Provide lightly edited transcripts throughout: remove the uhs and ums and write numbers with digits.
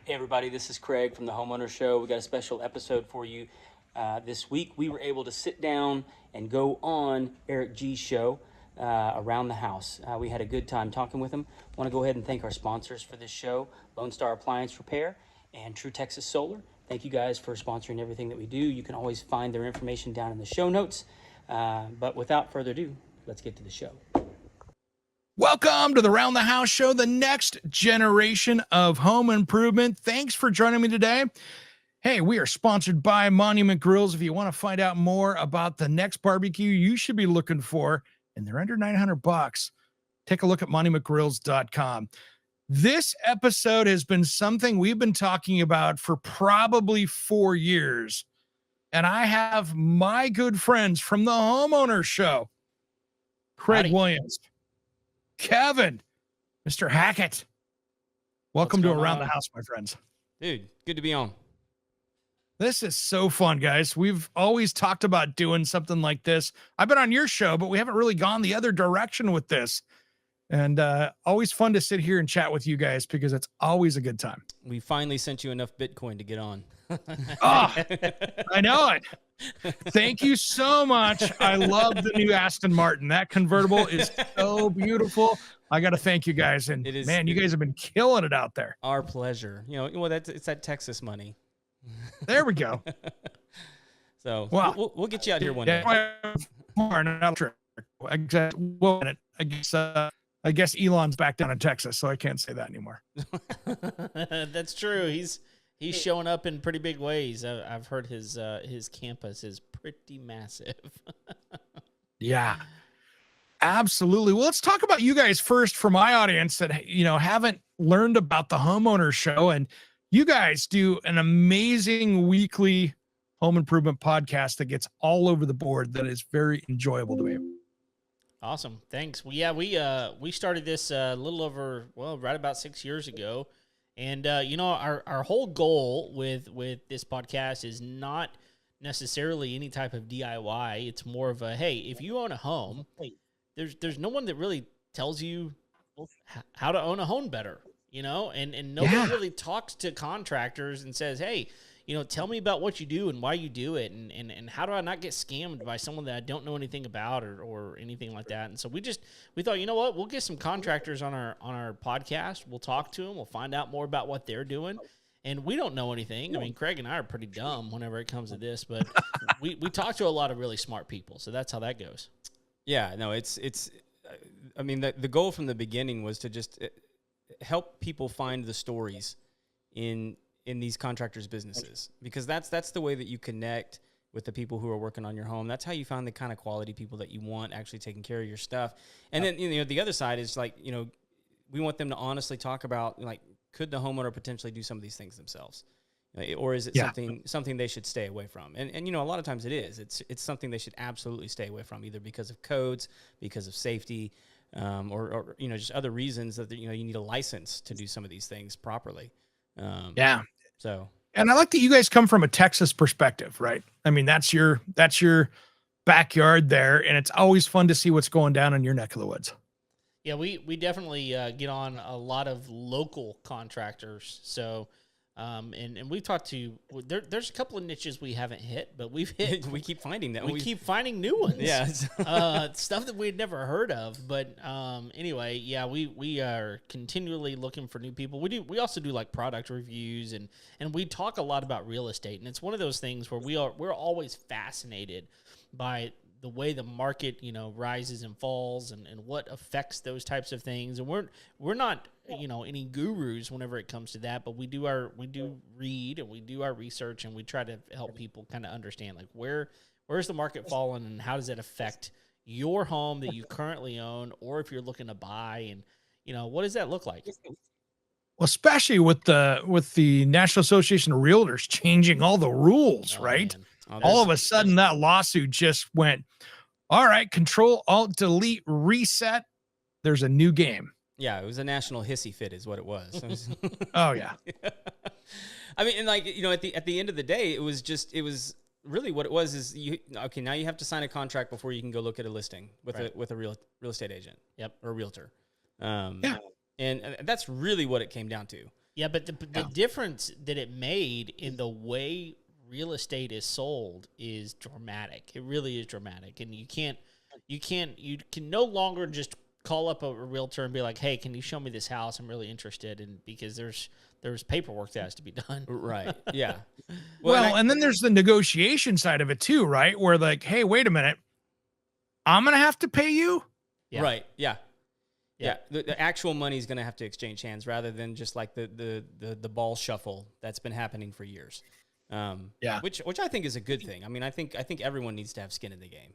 Hey everybody, this is Craig from the Homeowners Show. We got a special episode for you this week. We were able to sit down and go on Eric G's show around the house. We had a good time talking with him. Want to go ahead and thank our sponsors for this show, Lone Star Appliance Repair and True Texas Solar. Thank you guys for sponsoring everything that we do. You can always find their information down in the show notes. But without further ado, let's get to the show. Welcome to the Round the House Show, the next generation of home improvement. Thanks for joining me today. Hey, we are sponsored by Monument Grills. If you want to find out more about the next barbecue you should be looking for, and they're under $900, take a look at monumentgrills.com. This episode has been something we've been talking about for probably 4 years. And I have my good friends from the Homeowners Show, Craig Howdy. Williams, Kevin, Mr. Hackett. Welcome to Around the House, my friends. Dude, good to be on. This is so fun, guys. We've always talked about doing something like this. I've been on your show, but we haven't really gone the other direction with this. And always fun to sit here and chat with you guys because it's always a good time. We finally sent you enough Bitcoin to get on. Oh, I know it. Thank you so much. I love the new Aston Martin. That convertible is so beautiful. I got to thank you guys. And man, you guys have been killing it out there. Our pleasure. You know, well, it's that Texas money. There we go. So well, we'll get you out here one day. I guess Elon's back down in Texas, so I can't say that anymore. That's true. He's showing up in pretty big ways. I've heard his campus is pretty massive. Yeah, absolutely. Well, let's talk about you guys first for my audience that, haven't learned about the Homeowners Show. And you guys do an amazing weekly home improvement podcast that gets all over the board that is very enjoyable to me. Awesome. Thanks. We started this a little over, right about 6 years ago. And, our whole goal with this podcast is not necessarily any type of DIY. It's more of a, hey, if you own a home, there's no one that really tells you how to own a home better, and nobody really talks to contractors and says, hey, tell me about what you do and why you do it. And how do I not get scammed by someone that I don't know anything about or anything like that. And so we thought, you know what, we'll get some contractors on our podcast. We'll talk to them. We'll find out more about what they're doing. And we don't know anything. I mean, Craig and I are pretty dumb whenever it comes to this, but we talk to a lot of really smart people. So that's how that goes. Yeah, no, I mean, the goal from the beginning was to just help people find the stories in these contractors' businesses, because that's the way that you connect with the people who are working on your home. That's how you find the kind of quality people that you want actually taking care of your stuff. And then, the other side is like, we want them to honestly talk about, like, could the homeowner potentially do some of these things themselves? Or is it something they should stay away from? And a lot of times it is. It's something they should absolutely stay away from, either because of codes, because of safety, or just other reasons that, you need a license to do some of these things properly. So, and I like that you guys come from a Texas perspective, right? I mean, that's your backyard there, and it's always fun to see what's going down in your neck of the woods. Yeah, we definitely get on a lot of local contractors. So, and we've talked to there's a couple of niches we haven't hit, but we've hit. we keep finding them. We keep finding new ones. Yeah, stuff that we'd never heard of. But anyway, yeah, we are continually looking for new people. We also do like product reviews and we talk a lot about real estate. And it's one of those things where we're always fascinated by the way the market, rises and falls and what affects those types of things. And we're not, any gurus whenever it comes to that, but we do read and we do our research and we try to help people kind of understand, like, where's the market falling and how does that affect your home that you currently own, or if you're looking to buy, and, what does that look like? Well, especially with the National Association of Realtors changing all the rules, right? All of a sudden that lawsuit just went, all right, Control, Alt, Delete, Reset. There's a new game. Yeah, it was a national hissy fit is what it was. Oh, yeah. I mean, and like, at the end of the day, it was really what it was is now you have to sign a contract before you can go look at a listing with a real estate agent. Yep. Or a realtor. Yeah. And that's really what it came down to. Yeah, but the difference that it made in the way real estate is sold is dramatic. It really is dramatic, and you can no longer just call up a realtor and be like, "Hey, can you show me this house? I'm really interested." And because there's paperwork that has to be done. Right. Yeah. Well, and then there's the negotiation side of it too, right? Where like, hey, wait a minute, I'm gonna have to pay you. Yeah. Right. Yeah. Yeah. The actual money is going to have to exchange hands rather than just like the ball shuffle that's been happening for years. Which I think is a good thing. I mean, I think everyone needs to have skin in the game.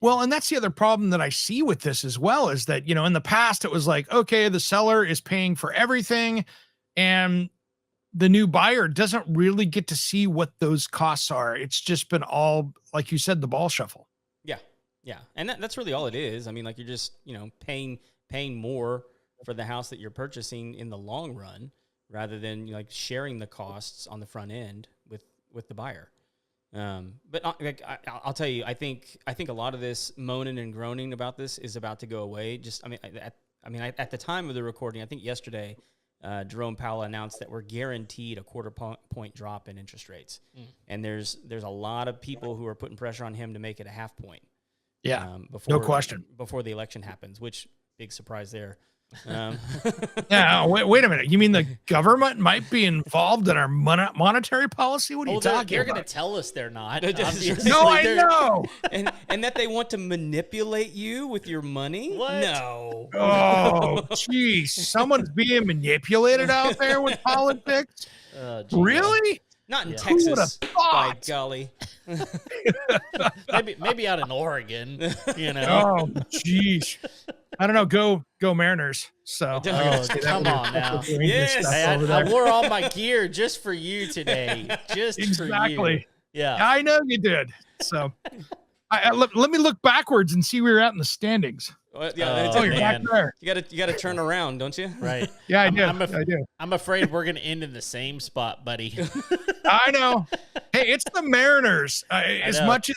Well, and that's the other problem that I see with this as well is that, in the past it was like, okay, the seller is paying for everything and the new buyer doesn't really get to see what those costs are. It's just been all, like you said, the ball shuffle. Yeah. Yeah. And that's really all it is. I mean, like you're just, paying more for the house that you're purchasing in the long run rather than like sharing the costs on the front end with the buyer. But like I'll tell you, I think a lot of this moaning and groaning about this is about to go away. At the time of the recording, I think yesterday, Jerome Powell announced that we're guaranteed a quarter point drop in interest rates, and there's a lot of people who are putting pressure on him to make it a half point. Yeah, no question. Before the election happens, which big surprise there. Yeah, wait a minute. You mean the government might be involved in our monetary policy? What are you talking They're about? going to tell us they're not. No, I know. and that they want to manipulate you with your money? What? No. Oh, geez. Someone's being manipulated out there with politics? Really? Not in Who Texas, would've thought? by golly. maybe out in Oregon, Oh, geez. I don't know. Go Mariners. So come on now. Yes. Hey, I wore all my gear just for you today. Just for you. Yeah. I know you did. So let me look backwards and see where you're at in the standings. You're back there. You gotta turn around, don't you? Right. Yeah, I do. I'm afraid we're gonna end in the same spot, buddy. I know. Hey, it's the Mariners. As much as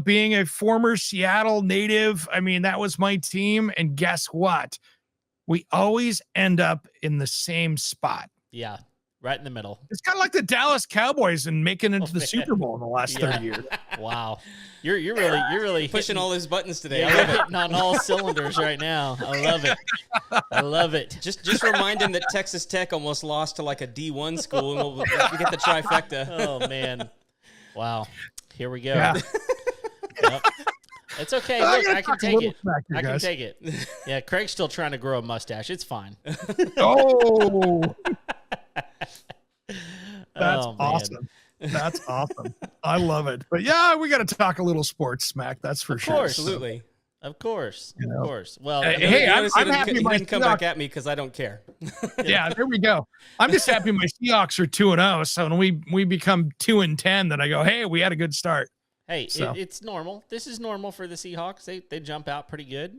being a former Seattle native, I mean, that was my team. And guess what? We always end up in the same spot. Yeah. Right in the middle. It's kind of like the Dallas Cowboys and making it to the Super Bowl in the last 30 years. Wow. You're really pushing all his buttons today. Yeah, you're hitting on all cylinders right now. I love it. Just remind him that Texas Tech almost lost to like a D1 school and we get the trifecta. Oh man. Wow. Here we go. Yeah. Yep. It's okay. Look, I can take it. I can guys. take it. Yeah, Craig's still trying to grow a mustache. It's fine. Oh. That's Oh, man. awesome. That's awesome. I love it. But yeah, we got to talk a little sports smack. That's for sure. Absolutely. Of course. You know. Of course. Well, Hey, I'm happy You my didn't come back at me because I don't care. Yeah, there we go. I'm just happy my Seahawks are 2-0. So when we become 2-10, then I go, hey, we had a good start. hey, So. it's normal. This is normal for the Seahawks. They jump out pretty good.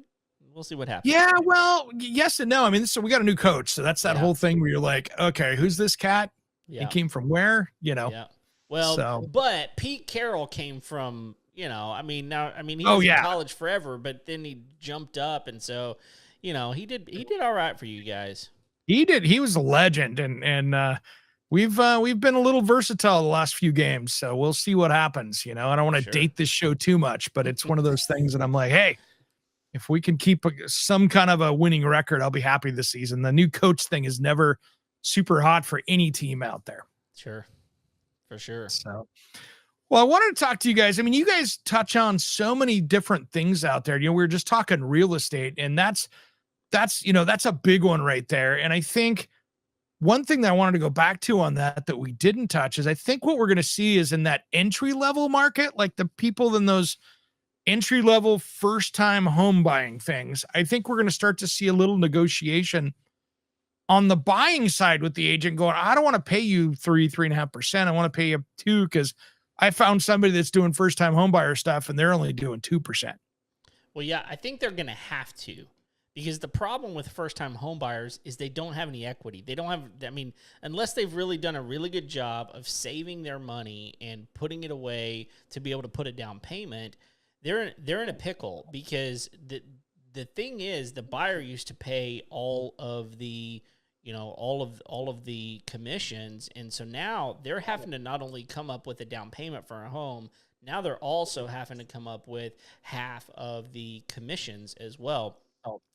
We'll see what happens. Yeah, well, yes and no. I mean, so we got a new coach. So that's that whole thing where you're like, okay, who's this cat? Yeah. He came from where? Yeah. Well, So. but Pete Carroll came from, he was in college forever, but then he jumped up, and so, he did all right for you guys. He did. He was a legend, and we've been a little versatile the last few games. So we'll see what happens. I don't want to date this show too much, but it's one of those things that I'm like, hey, if we can keep some kind of a winning record, I'll be happy this season. The new coach thing is never super hot for any team out there. Sure. For sure. So, well, I wanted to talk to you guys. I mean, you guys touch on so many different things out there. We were just talking real estate, and that's a big one right there. And I think one thing that I wanted to go back to on that we didn't touch is I think what we're going to see is in that entry level market, like the people in those entry level first time home buying things. I think we're going to start to see a little negotiation on the buying side with the agent going, I don't want to pay you 3.5%. I want to pay you 2% because I found somebody that's doing first time home buyer stuff and they're only doing 2%. Well, yeah, I think they're going to have to, because the problem with first time home buyers is they don't have any equity. They don't have, unless they've really done a really good job of saving their money and putting it away to be able to put a down payment, they're in a pickle, because the thing is the buyer used to pay all of the all of the commissions. And so now they're having to not only come up with a down payment for a home, now they're also having to come up with half of the commissions as well,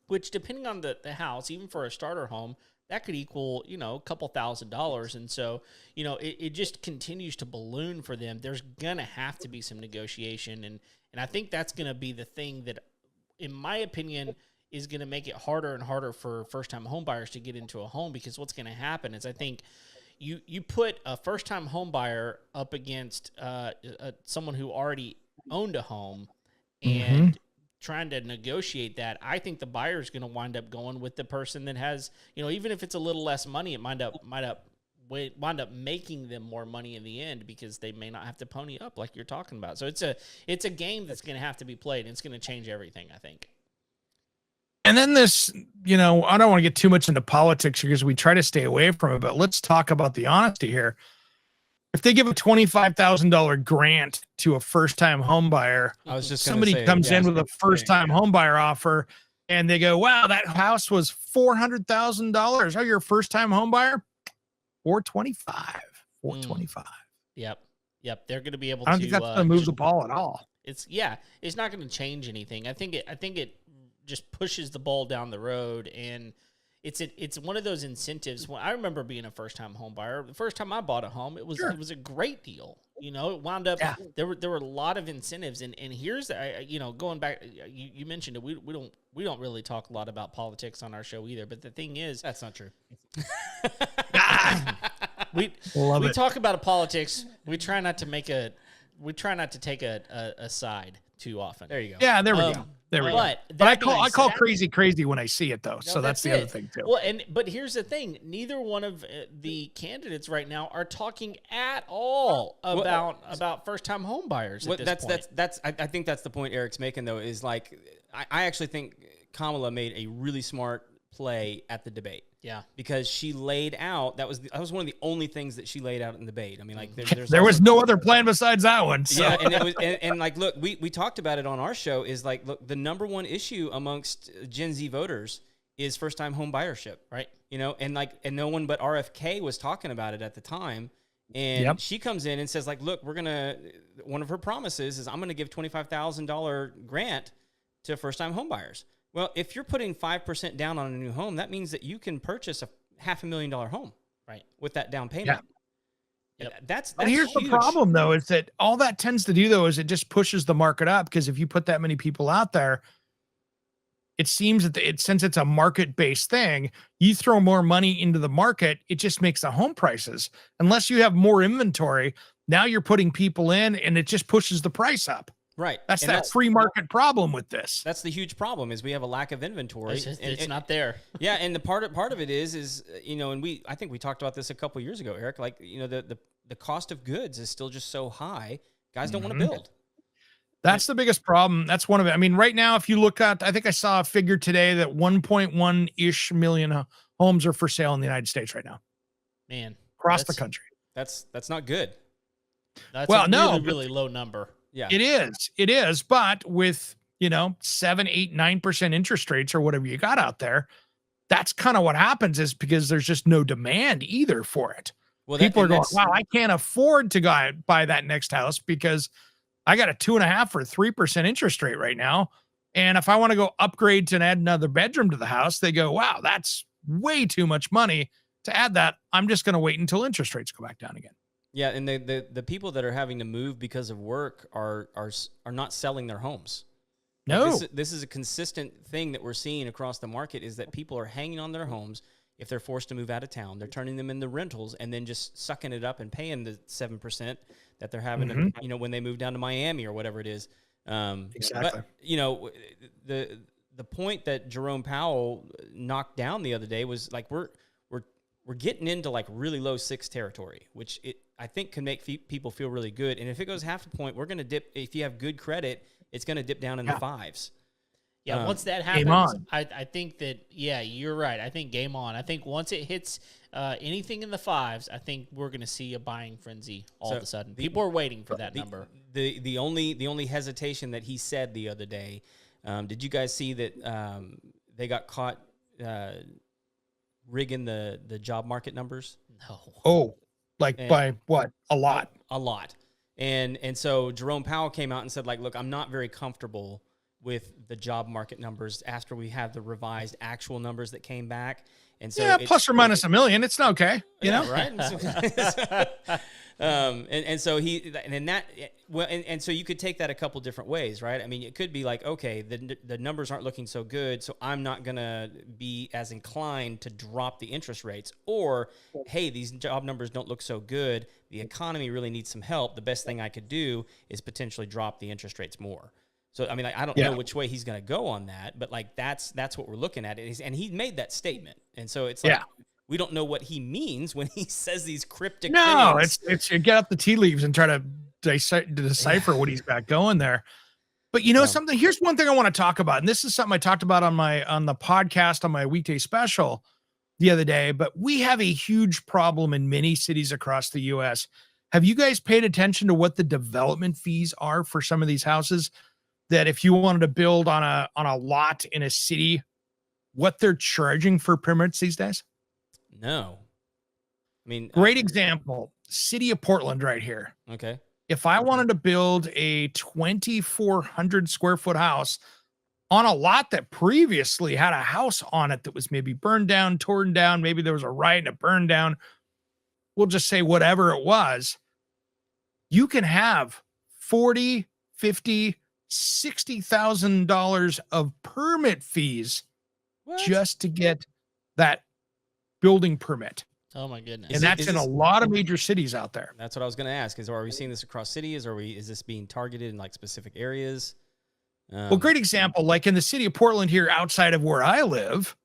which depending on the house, even for a starter home, that could equal, a couple $1,000s. And so, it just continues to balloon for them. There's going to have to be some negotiation. And I think that's going to be the thing that, in my opinion, is going to make it harder and harder for first-time home buyers to get into a home, because what's going to happen is, I think you put a first-time home buyer up against someone who already owned a home and trying to negotiate that. I think the buyer is going to wind up going with the person that has, even if it's a little less money, it might wind up making them more money in the end, because they may not have to pony up like you're talking about. So it's a game that's going to have to be played, and it's going to change everything, I think. And then this, I don't want to get too much into politics because we try to stay away from it, but let's talk about the honesty here. If they give a $25,000 grant to a first-time home buyer, somebody comes in with a first-time home buyer offer, and they go, wow, that house was $400,000. Oh, you're a first-time home buyer? $425. Yep. They're going to be able I don't think that's going to move the ball at all. It's not going to change anything. I think it just pushes the ball down the road, and it's one of those incentives. When I remember being a first-time home buyer, the first time I bought a home, it was a great deal. It wound up there were a lot of incentives, and here's going back. You mentioned it. We don't really talk a lot about politics on our show either. But the thing is, that's not true. we talk about politics. We try not to take a side too often. There you go. Yeah, there we go. There we go. But I call crazy when I see it, though. So that's the other thing too. Well, but here's the thing: neither one of the candidates right now are talking at all about first-time home buyers. At this point. I think that's the point Eric's making, though. Is like I actually think Kamala made a really smart play at the debate. Yeah, because she laid out that was one of the only things that she laid out in the debate. I mean, like there was no other plan besides that one. So. Yeah, and it was and like look, we talked about it on our show. Is like look, the number one issue amongst Gen Z voters is first time home buyership, right? And no one but RFK was talking about it at the time. And she comes in and says like, look, one of her promises is I'm gonna give $25,000 grant to first time home buyers. Well, if you're putting 5% down on a new home, that means that you can purchase a $500,000 home, right, with that down payment. Yeah. Yep. That's and here's huge. The problem, though, is that all that tends to do, though, is it just pushes the market up, because if you put that many people out there, it seems that since it's a market-based thing, you throw more money into the market, it just makes the home prices. Unless you have more inventory, now you're putting people in, and it just pushes the price up. Right. That's free market problem with this. That's the huge problem is we have a lack of inventory. It's not there. Yeah. And the part of it is, and I think we talked about this a couple of years ago, Eric, like, the cost of goods is still just so high. Guys don't want to build. That's the biggest problem. That's one of it. I mean, right now, if you look at, I think I saw a figure today that 1.1-ish million homes are for sale in the United States right now. Man. Across the country. That's not good. That's a really low number. Yeah, it is. But with, 7, 8, 9% interest rates or whatever you got out there, that's kind of what happens, is because there's just no demand either for it. Well, people are going, wow, I can't afford to buy that next house because I got a 2.5 or 3% interest rate right now. And if I want to go upgrade to add another bedroom to the house, they go, wow, that's way too much money to add that. I'm just going to wait until interest rates go back down again. Yeah, and the people that are having to move because of work are not selling their homes. No. This is a consistent thing that we're seeing across the market, is that people are hanging on their homes. If they're forced to move out of town, they're turning them into rentals and then just sucking it up and paying the 7% that they're having to, when they move down to Miami or whatever it is. Exactly. But, the point that Jerome Powell knocked down the other day was like we're getting into like really low 6 territory, which I think can make people feel really good. And if it goes half a point, we're going to dip. If you have good credit, it's going to dip down in the 5s. Yeah, once that happens, I think that, you're right. I think game on. I think once it hits anything in the 5s, I think we're going to see a buying frenzy all of a sudden. People are waiting for that number. The only hesitation that he said the other day, did you guys see that they got caught rigging the job market numbers. No. Oh, like And- by what? A lot. A lot. And so Jerome Powell came out and said, like, look, I'm not very comfortable with the job market numbers after we have the revised actual numbers that came back. And so Yeah, it's- plus or minus a million. It's okay. You know? right? And so so you could take that a couple different ways, right? I mean, it could be like, okay, the numbers aren't looking so good, so I'm not gonna be as inclined to drop the interest rates. Or, hey, these job numbers don't look so good, the economy really needs some help. The best thing I could do is potentially drop the interest rates more. So I mean, like, I don't know which way he's going to go on that, but like that's what we're looking at. And he made that statement, and so it's like we don't know what he means when he says these cryptic. No, things. it's you get out the tea leaves and try to decipher what he's got going there. But you know something? Here's one thing I want to talk about, and this is something I talked about on the podcast on my weekday special the other day. But we have a huge problem in many cities across the U.S. Have you guys paid attention to what the development fees are for some of these houses? That if you wanted to build on a lot in a city, what they're charging for permits these days? No, I mean, Great example, city of Portland right here. Okay. If I wanted to build a 2,400 square foot house on a lot that previously had a house on it that was maybe burned down, torn down, maybe there was a riot and it burned down, we'll just say whatever it was, you can have 40, 50, $60,000 of permit fees just to get that building permit. Oh my goodness. And that's is in a this- lot of major cities out there. That's what I was going to ask. Are we seeing this across cities? Is this being targeted in like specific areas? Well, great example, like in the city of Portland here outside of where I live,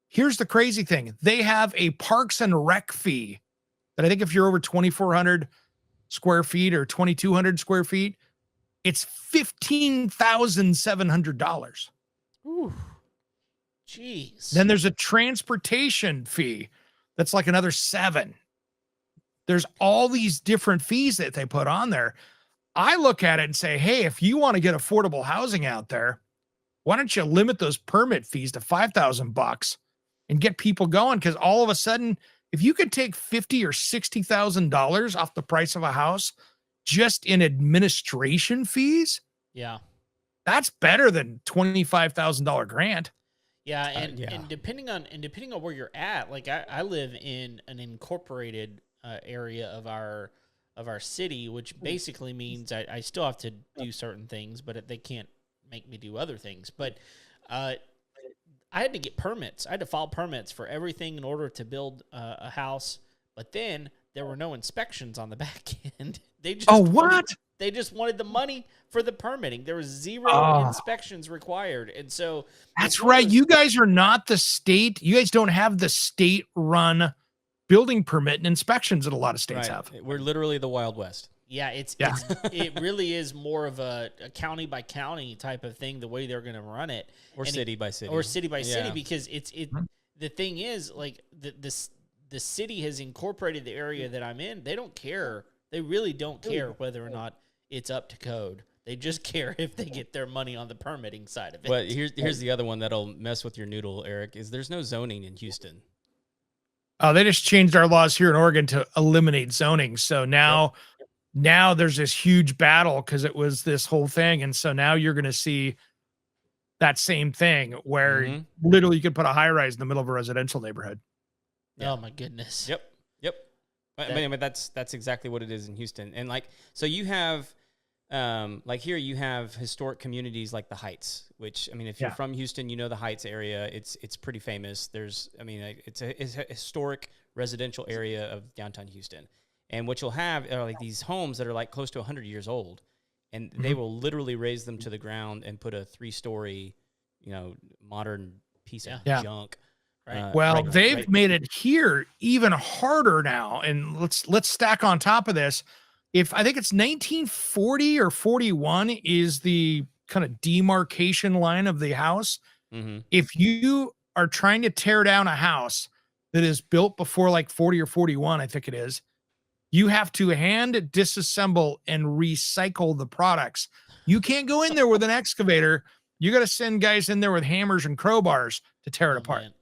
here's the crazy thing. They have a Parks and Rec fee that I think if you're over 2,400 square feet or 2,200 square feet, it's $15,700. Ooh. Jeez. Then there's a transportation fee that's like another $7,000. There's all these different fees that they put on there. I look at it and say, hey, if you want to get affordable housing out there, why don't you limit those permit fees to $5,000 and get people going? Because all of a sudden, if you could take $50,000 or $60,000 off the price of a house just in administration fees, yeah. that's better than $25,000 grant. Yeah, and depending on where you're at, like I live in an incorporated area of our city, which basically means I still have to do certain things, but they can't make me do other things. But I had to get permits. I had to file permits for everything in order to build a house. But then there were no inspections on the back end. They just They just wanted the money for the permitting. There was zero inspections required. And so that's right. You guys are not the state. You guys don't have the state run building permit and inspections that a lot of states have. We're literally the Wild West. Yeah, it really is more of a county by county type of thing, the way they're going to run it. Or city by city. Or city by city, because the thing is, like, the city has incorporated the area that I'm in. They don't care. They really don't care whether or not it's up to code. They just care if they get their money on the permitting side of it. But here's the other one that'll mess with your noodle, Eric, is there's no zoning in Houston. Oh, they just changed our laws here in Oregon to eliminate zoning. So now there's this huge battle because it was this whole thing. And so now you're going to see that same thing where literally you could put a high rise in the middle of a residential neighborhood. Yeah. Oh my goodness. Yep. But that's exactly what it is in Houston. And like, so you have, like here you have historic communities like the Heights, which, I mean, if you're from Houston, you know the Heights area. It's pretty famous. It's a historic residential area of downtown Houston. And what you'll have are like these homes that are like close to 100 years old, and they will literally raise them to the ground and put a 3-story, modern piece of junk. Right. They've made it here even harder now. And let's stack on top of this. If I think it's 1940 or 41 is the kind of demarcation line of the house. Mm-hmm. If you are trying to tear down a house that is built before like 40 or 41, I think it is, you have to hand disassemble and recycle the products. You can't go in there with an excavator You got to send guys in there with hammers and crowbars to tear it apart. Man.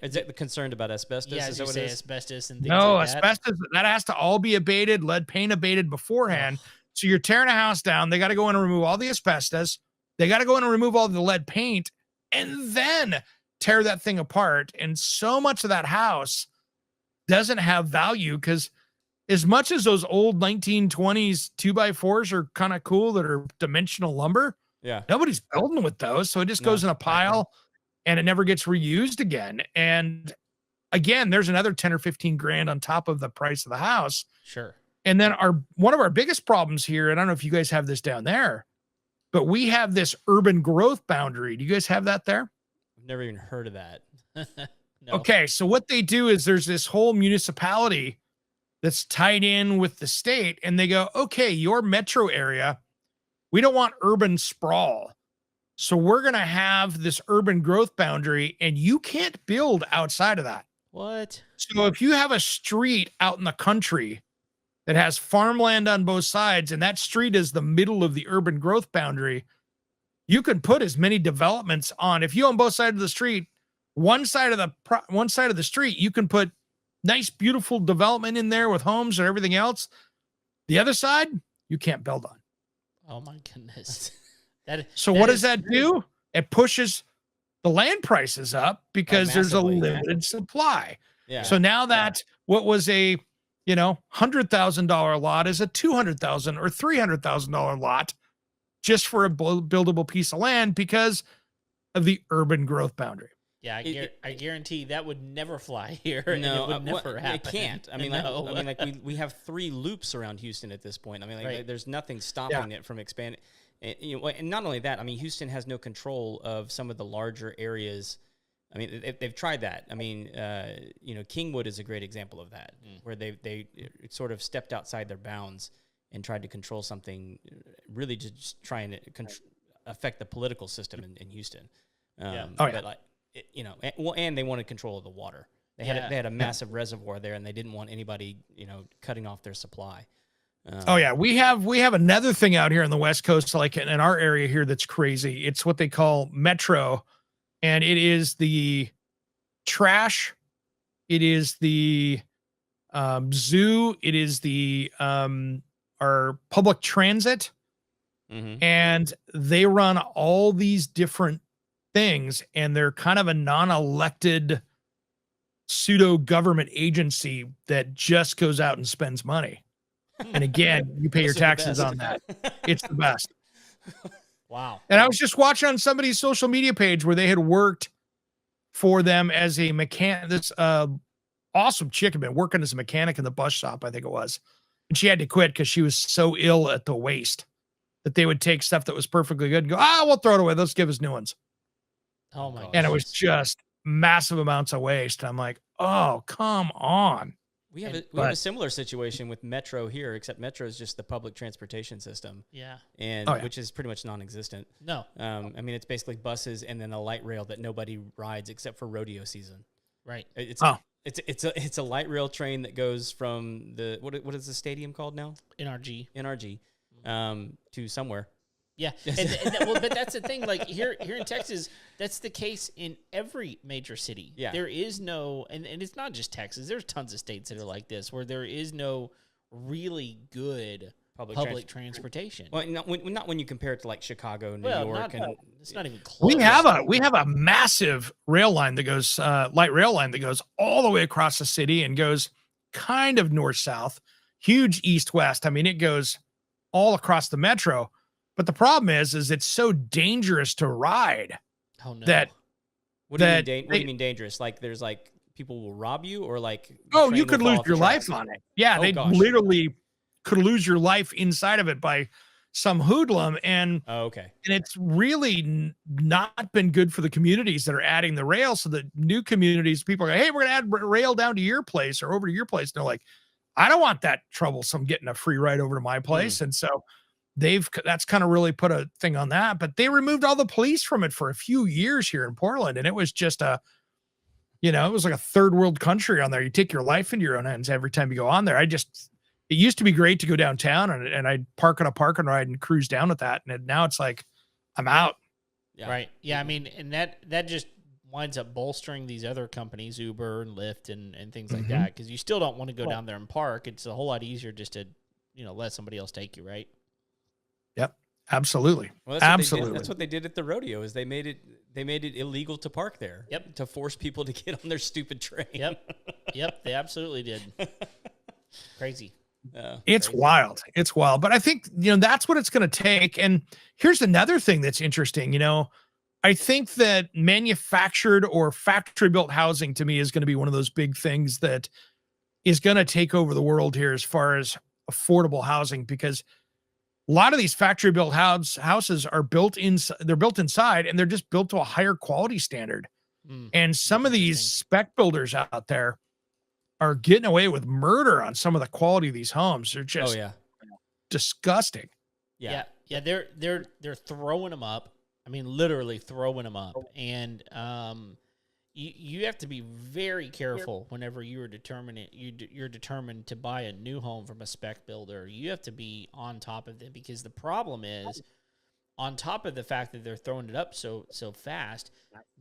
Is that concerned about asbestos? Yeah, Is that what it is? asbestos and things No, like that. asbestos, that has to all be abated, lead paint abated beforehand. So you're tearing a house down. They got to go in and remove all the asbestos. They got to go in and remove all the lead paint and then tear that thing apart. And so much of that house doesn't have value because as much as those old 1920s 2x4s are kind of cool that are dimensional lumber, Yeah. nobody's building with those. So it just goes in a pile and it never gets reused again. And again, there's another 10 or 15 grand on top of the price of the house. Sure. And then one of our biggest problems here, and I don't know if you guys have this down there, but we have this urban growth boundary. Do you guys have that there? I've never even heard of that. No. Okay. So what they do is there's this whole municipality that's tied in with the state, and they go, okay, your metro area, we don't want urban sprawl. So we're going to have this urban growth boundary, and you can't build outside of that. What? So if you have a street out in the country that has farmland on both sides, and that street is the middle of the urban growth boundary, you can put as many developments on. If you own both sides of the street, one side of the street, you can put nice, beautiful development in there with homes and everything else. The other side, you can't build on. Oh my goodness. So what does that do? It pushes the land prices up because there's a massively. limited supply. Yeah. So now that what was a, $100,000 lot is a $200,000 or $300,000 lot just for a buildable piece of land because of the urban growth boundary. Yeah, I guarantee that would never fly here. No, and it would never happen. It can't. I mean, No. we have 3 loops around Houston at this point. I mean, Right. there's nothing stopping it from expanding. And not only that, I mean, Houston has no control of some of the larger areas. I mean, they've tried that. I mean, Kingwood is a great example of that, where they sort of stepped outside their bounds and tried to control something, really just trying to affect the political system in Houston. But like, and they wanted control of the water. They had a massive reservoir there, and they didn't want anybody, cutting off their supply. We have another thing out here on the West Coast, like in our area here, that's crazy. It's what they call Metro, and it is the trash. It is the zoo. It is the our public transit, and they run all these different things, and they're kind of a non-elected pseudo government agency that just goes out and spends money. And again, you pay your taxes on that. It's the best. Wow. And I was just watching on somebody's social media page where they had worked for them as a mechanic. This awesome chick had been working as a mechanic in the bus shop, I think it was. And she had to quit because she was so ill at the waist that they would take stuff that was perfectly good and go, we'll throw it away. Let's give us new ones. Oh my god. And it was just massive amounts of waste. I'm like, oh, come on. We have a similar situation with Metro here, except Metro is just the public transportation system. Yeah. And which is pretty much non-existent. No. I mean, it's basically buses and then a light rail that nobody rides except for rodeo season. Right. It's a light rail train that goes from the what is the stadium called now? NRG to somewhere. Yeah, but that's the thing. Like here in Texas, that's the case in every major city. Yeah. There is no, and it's not just Texas. There's tons of states that are like this, where there is no really good public transportation. Well, not when you compare it to like Chicago, New York, it's not even close. We have a massive rail line that goes light rail line that goes all the way across the city and goes kind of north south, huge east west. I mean, it goes all across the metro. But the problem is it's so dangerous to ride. Oh no! What do you mean dangerous? Like there's like people will rob you, or like you could lose your life on it. Yeah, they literally could lose your life inside of it by some hoodlum, and and it's really not been good for the communities that are adding the rail. So the new communities, people are like, hey, we're gonna add rail down to your place or over to your place. And they're like, I don't want that troublesome getting a free ride over to my place, and so. That's kind of really put a thing on that, but they removed all the police from it for a few years here in Portland. And it was just it was like a third world country on there. You take your life into your own hands every time you go on there. It used to be great to go downtown and I'd park on a park and ride and cruise down with that. And now it's like, I'm out. Yeah. Right. Yeah. I mean, and that just winds up bolstering these other companies, Uber and Lyft and things like that, because you still don't want to go down there and park. It's a whole lot easier just to, let somebody else take you, right? Yep. Absolutely. Well, that's what they Absolutely. did. That's what they did at the rodeo. Is they made it illegal to park there. Yep. To force people to get on their stupid train. Yep. They absolutely did. Crazy. It's Crazy. wild. It's wild. But I think, that's what it's going to take. And here's another thing that's interesting. I think that manufactured or factory built housing to me is going to be one of those big things that is going to take over the world here as far as affordable housing, because a lot of these factory built houses are built inside and they're just built to a higher quality standard. And some of these spec builders out there are getting away with murder on some of the quality of these homes. They're just disgusting. Yeah. They're throwing them up. I mean, literally throwing them up. And you have to be very careful whenever you're determined to buy a new home from a spec builder. You have to be on top of it, because the problem is, on top of the fact that they're throwing it up so fast,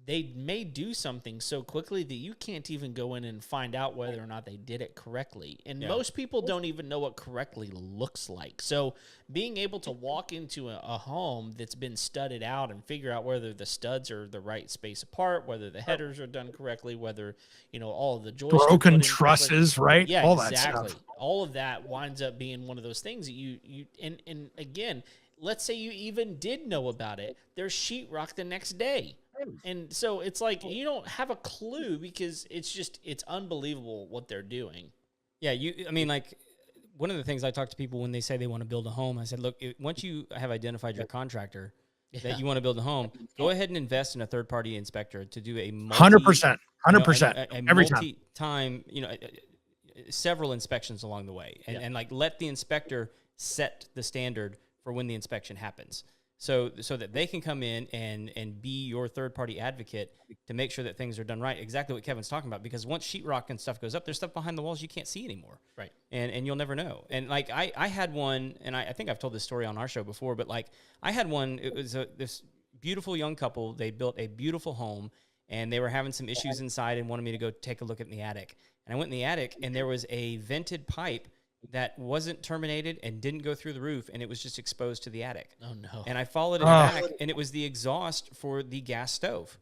they may do something so quickly that you can't even go in and find out whether or not they did it correctly. And most people don't even know what correctly looks like. So being able to walk into a home that's been studded out and figure out whether the studs are the right space apart, whether the headers are done correctly, whether, all of the joists broken trusses, right? Yeah, all exactly. that stuff. All of that winds up being one of those things that and again, let's say you even did know about it. There's sheetrock the next day. And so it's like you don't have a clue, because it's unbelievable what they're doing. Yeah, one of the things I talk to people when they say they want to build a home, I said, look, once you have identified your contractor that you want to build a home, go ahead and invest in a third-party inspector to do a 100%, 100%, every time, several inspections along the way, and let the inspector set the standard for when the inspection happens. So that they can come in and be your third-party advocate to make sure that things are done right. Exactly what Kevin's talking about, because once sheetrock and stuff goes up, there's stuff behind the walls you can't see anymore. Right. And you'll never know. And I had one, and I think I've told this story on our show before, but I had one, it was this beautiful young couple. They built a beautiful home, and they were having some issues inside and wanted me to go take a look in the attic. And I went in the attic, and there was a vented pipe that wasn't terminated and didn't go through the roof, and it was just exposed to the attic. Oh, no. And I followed it back, and it was the exhaust for the gas stove.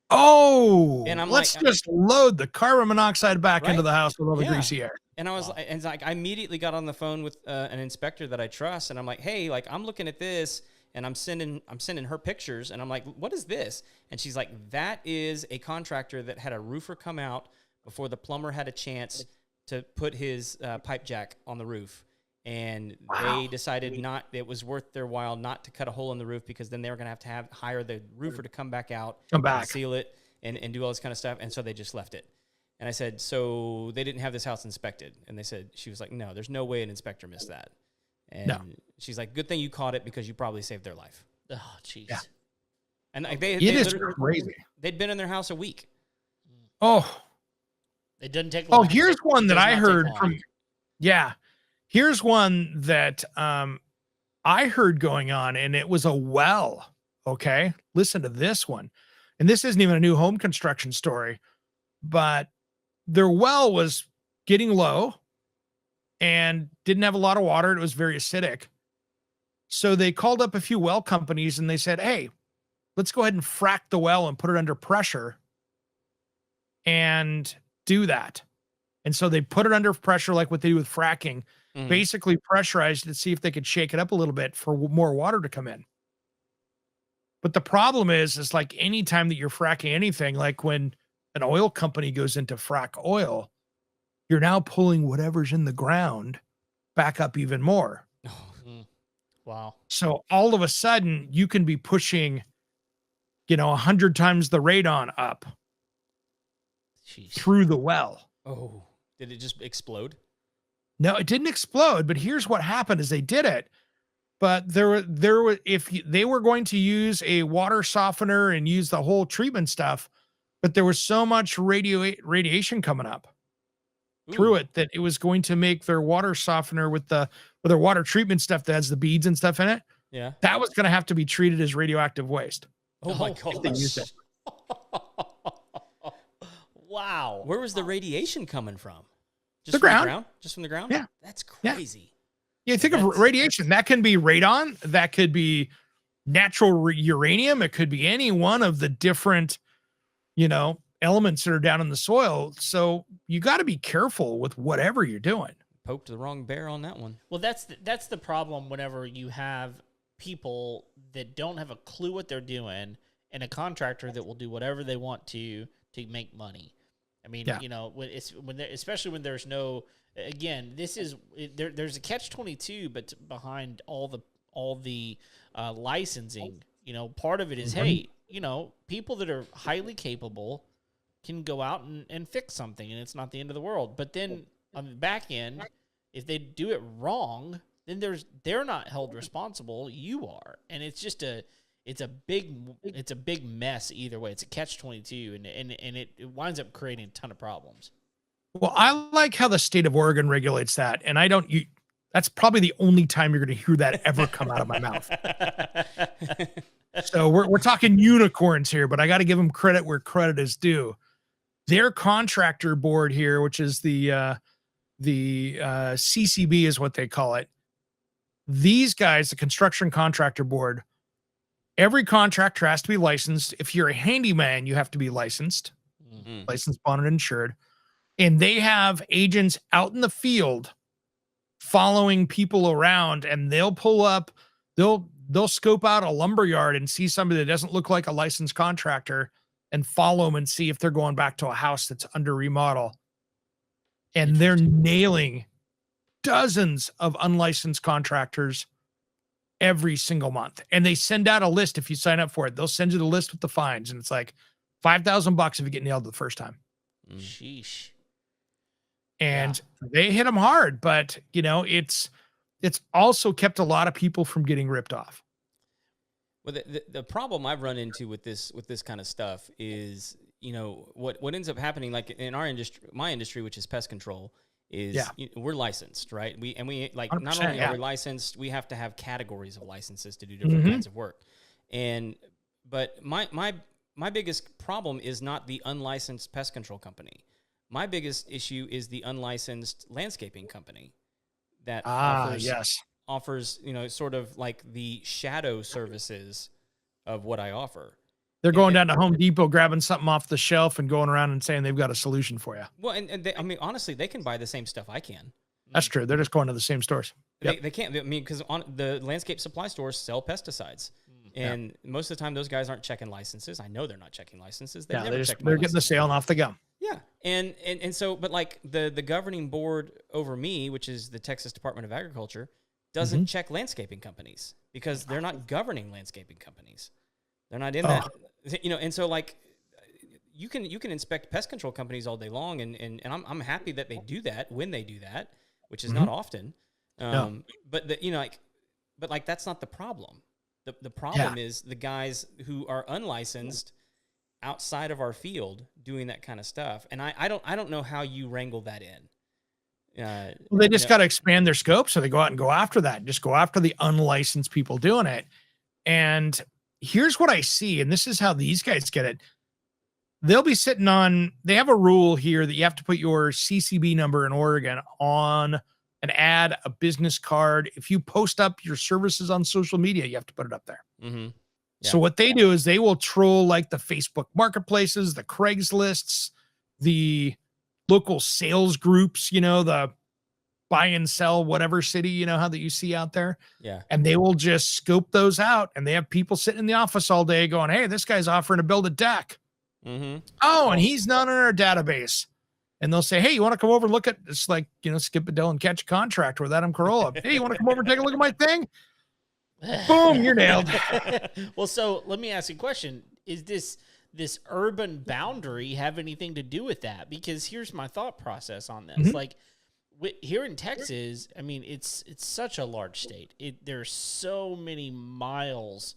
Oh, and let's just load the carbon monoxide back into the house with all the greasy air. And I immediately got on the phone with an inspector that I trust, and I'm like, hey, I'm looking at this, and I'm sending her pictures, and I'm like, what is this? And she's like, that is a contractor that had a roofer come out before the plumber had a chance to put his pipe jack on the roof. And they decided it was worth their while not to cut a hole in the roof, because then they were going to have hire the roofer to come back out, seal it, and do all this kind of stuff. And so they just left it. And I said, so they didn't have this house inspected? And she was like, no, there's no way an inspector missed that. And she's like, good thing you caught it, because you probably saved their life. Oh, jeez. Yeah. And it is crazy. They'd been in their house a week. Oh, it doesn't take long. Oh, here's one that I heard from. Yeah. Here's one that I heard going on, and it was a well. Okay. Listen to this one. And this isn't even a new home construction story, but their well was getting low and didn't have a lot of water. It was very acidic. So they called up a few well companies and they said, hey, let's go ahead and frack the well and put it under pressure and do that. And so they put it under pressure, like what they do with fracking, basically pressurized to see if they could shake it up a little bit for more water to come in. But the problem is like anytime that you're fracking anything, like when an oil company goes into frack oil, you're now pulling whatever's in the ground back up even more. Wow. So all of a sudden you can be pushing, 100 times the radon up through the well. Oh, did it just explode? No, it didn't explode, but here's what happened is they did it. But there were if they were going to use a water softener and use the whole treatment stuff, but there was so much radiation coming up through it that it was going to make their water softener with their water treatment stuff that has the beads and stuff in it. Yeah. That was going to have to be treated as radioactive waste. Oh my they used gosh. it. Wow. Where was the radiation coming from? Just The from ground. the ground? Just from the ground? Yeah. That's Yeah. crazy. Yeah, think of That's- radiation. That can be radon. That could be natural uranium. It could be any one of the different, elements that are down in the soil. So you got to be careful with whatever you're doing. Poked the wrong bear on that one. Well, that's the problem whenever you have people that don't have a clue what they're doing and a contractor that will do whatever they want to make money. I mean, Yeah. especially when there's no, again, there's a catch-22, but behind all the licensing, part of it is, hey, people that are highly capable can go out and fix something, and it's not the end of the world. But then on the back end, if they do it wrong, then they're not held responsible. You are, and it's just it's a big mess either way. It's a catch-22, and it winds up creating a ton of problems. Well, I like how the state of Oregon regulates that. And that's probably the only time you're going to hear that ever come out of my mouth. So we're talking unicorns here, but I got to give them credit where credit is due. Their contractor board here, which is the CCB is what they call it. These guys, the construction contractor board, every contractor has to be licensed. If you're a handyman, you have to be licensed, licensed, bonded, insured. And they have agents out in the field following people around, and they'll pull up, they'll scope out a lumber yard and see somebody that doesn't look like a licensed contractor and follow them and see if they're going back to a house that's under remodel. And they're nailing dozens of unlicensed contractors every single month. And they send out a list. If you sign up for it, they'll send you the list with the fines. And it's like $5,000 if you get nailed the first time. Sheesh. And they hit them hard, but it's also kept a lot of people from getting ripped off. Well, the problem I've run into with this kind of stuff is, what ends up happening, like in our industry, my industry, which is pest control, is we're licensed, right? We like not only are we licensed, we have to have categories of licenses to do different kinds of work. But my biggest problem is not the unlicensed pest control company. My biggest issue is the unlicensed landscaping company that offers, sort of like the shadow services of what I offer. They're going down to Home Depot, grabbing something off the shelf and going around and saying they've got a solution for you. Well, and they, honestly, they can buy the same stuff I can. That's true. They're just going to the same stores. They can't. Because on the landscape supply stores sell pesticides. And most of the time, those guys aren't checking licenses. I know they're not checking licenses. They're getting the sale and off they go. Yeah. And so, but like the governing board over me, which is the Texas Department of Agriculture, doesn't check landscaping companies because they're not governing landscaping companies. They're not in that, and so like you can inspect pest control companies all day long. And I'm happy that they do that when they do that, which is not often. But that's not the problem. The problem is the guys who are unlicensed outside of our field doing that kind of stuff. And I don't know how you wrangle that in. Well, they just got to expand their scope. So they go out and go after that. Just go after the unlicensed people doing it. And here's what I see. And this is how these guys get it. They'll be sitting on, they have a rule here that you have to put your CCB number in Oregon on an ad, a business card. If you post up your services on social media, you have to put it up there. Yeah. So what they do is they will troll like the Facebook marketplaces, the Craigslists, the local sales groups, the buy and sell whatever city, how that you see out there. Yeah. And they will just scope those out. And they have people sitting in the office all day going, hey, this guy's offering to build a deck. Oh, and he's not in our database. And they'll say, hey, you want to come over and look at this, like, Skip a Dell and catch a contract with Adam Carolla. Hey, you want to come over and take a look at my thing? Boom, you're nailed. Well, so let me ask you a question. Is this urban boundary have anything to do with that? Because here's my thought process on this. Like here in Texas, I mean, it's such a large state. There's so many miles,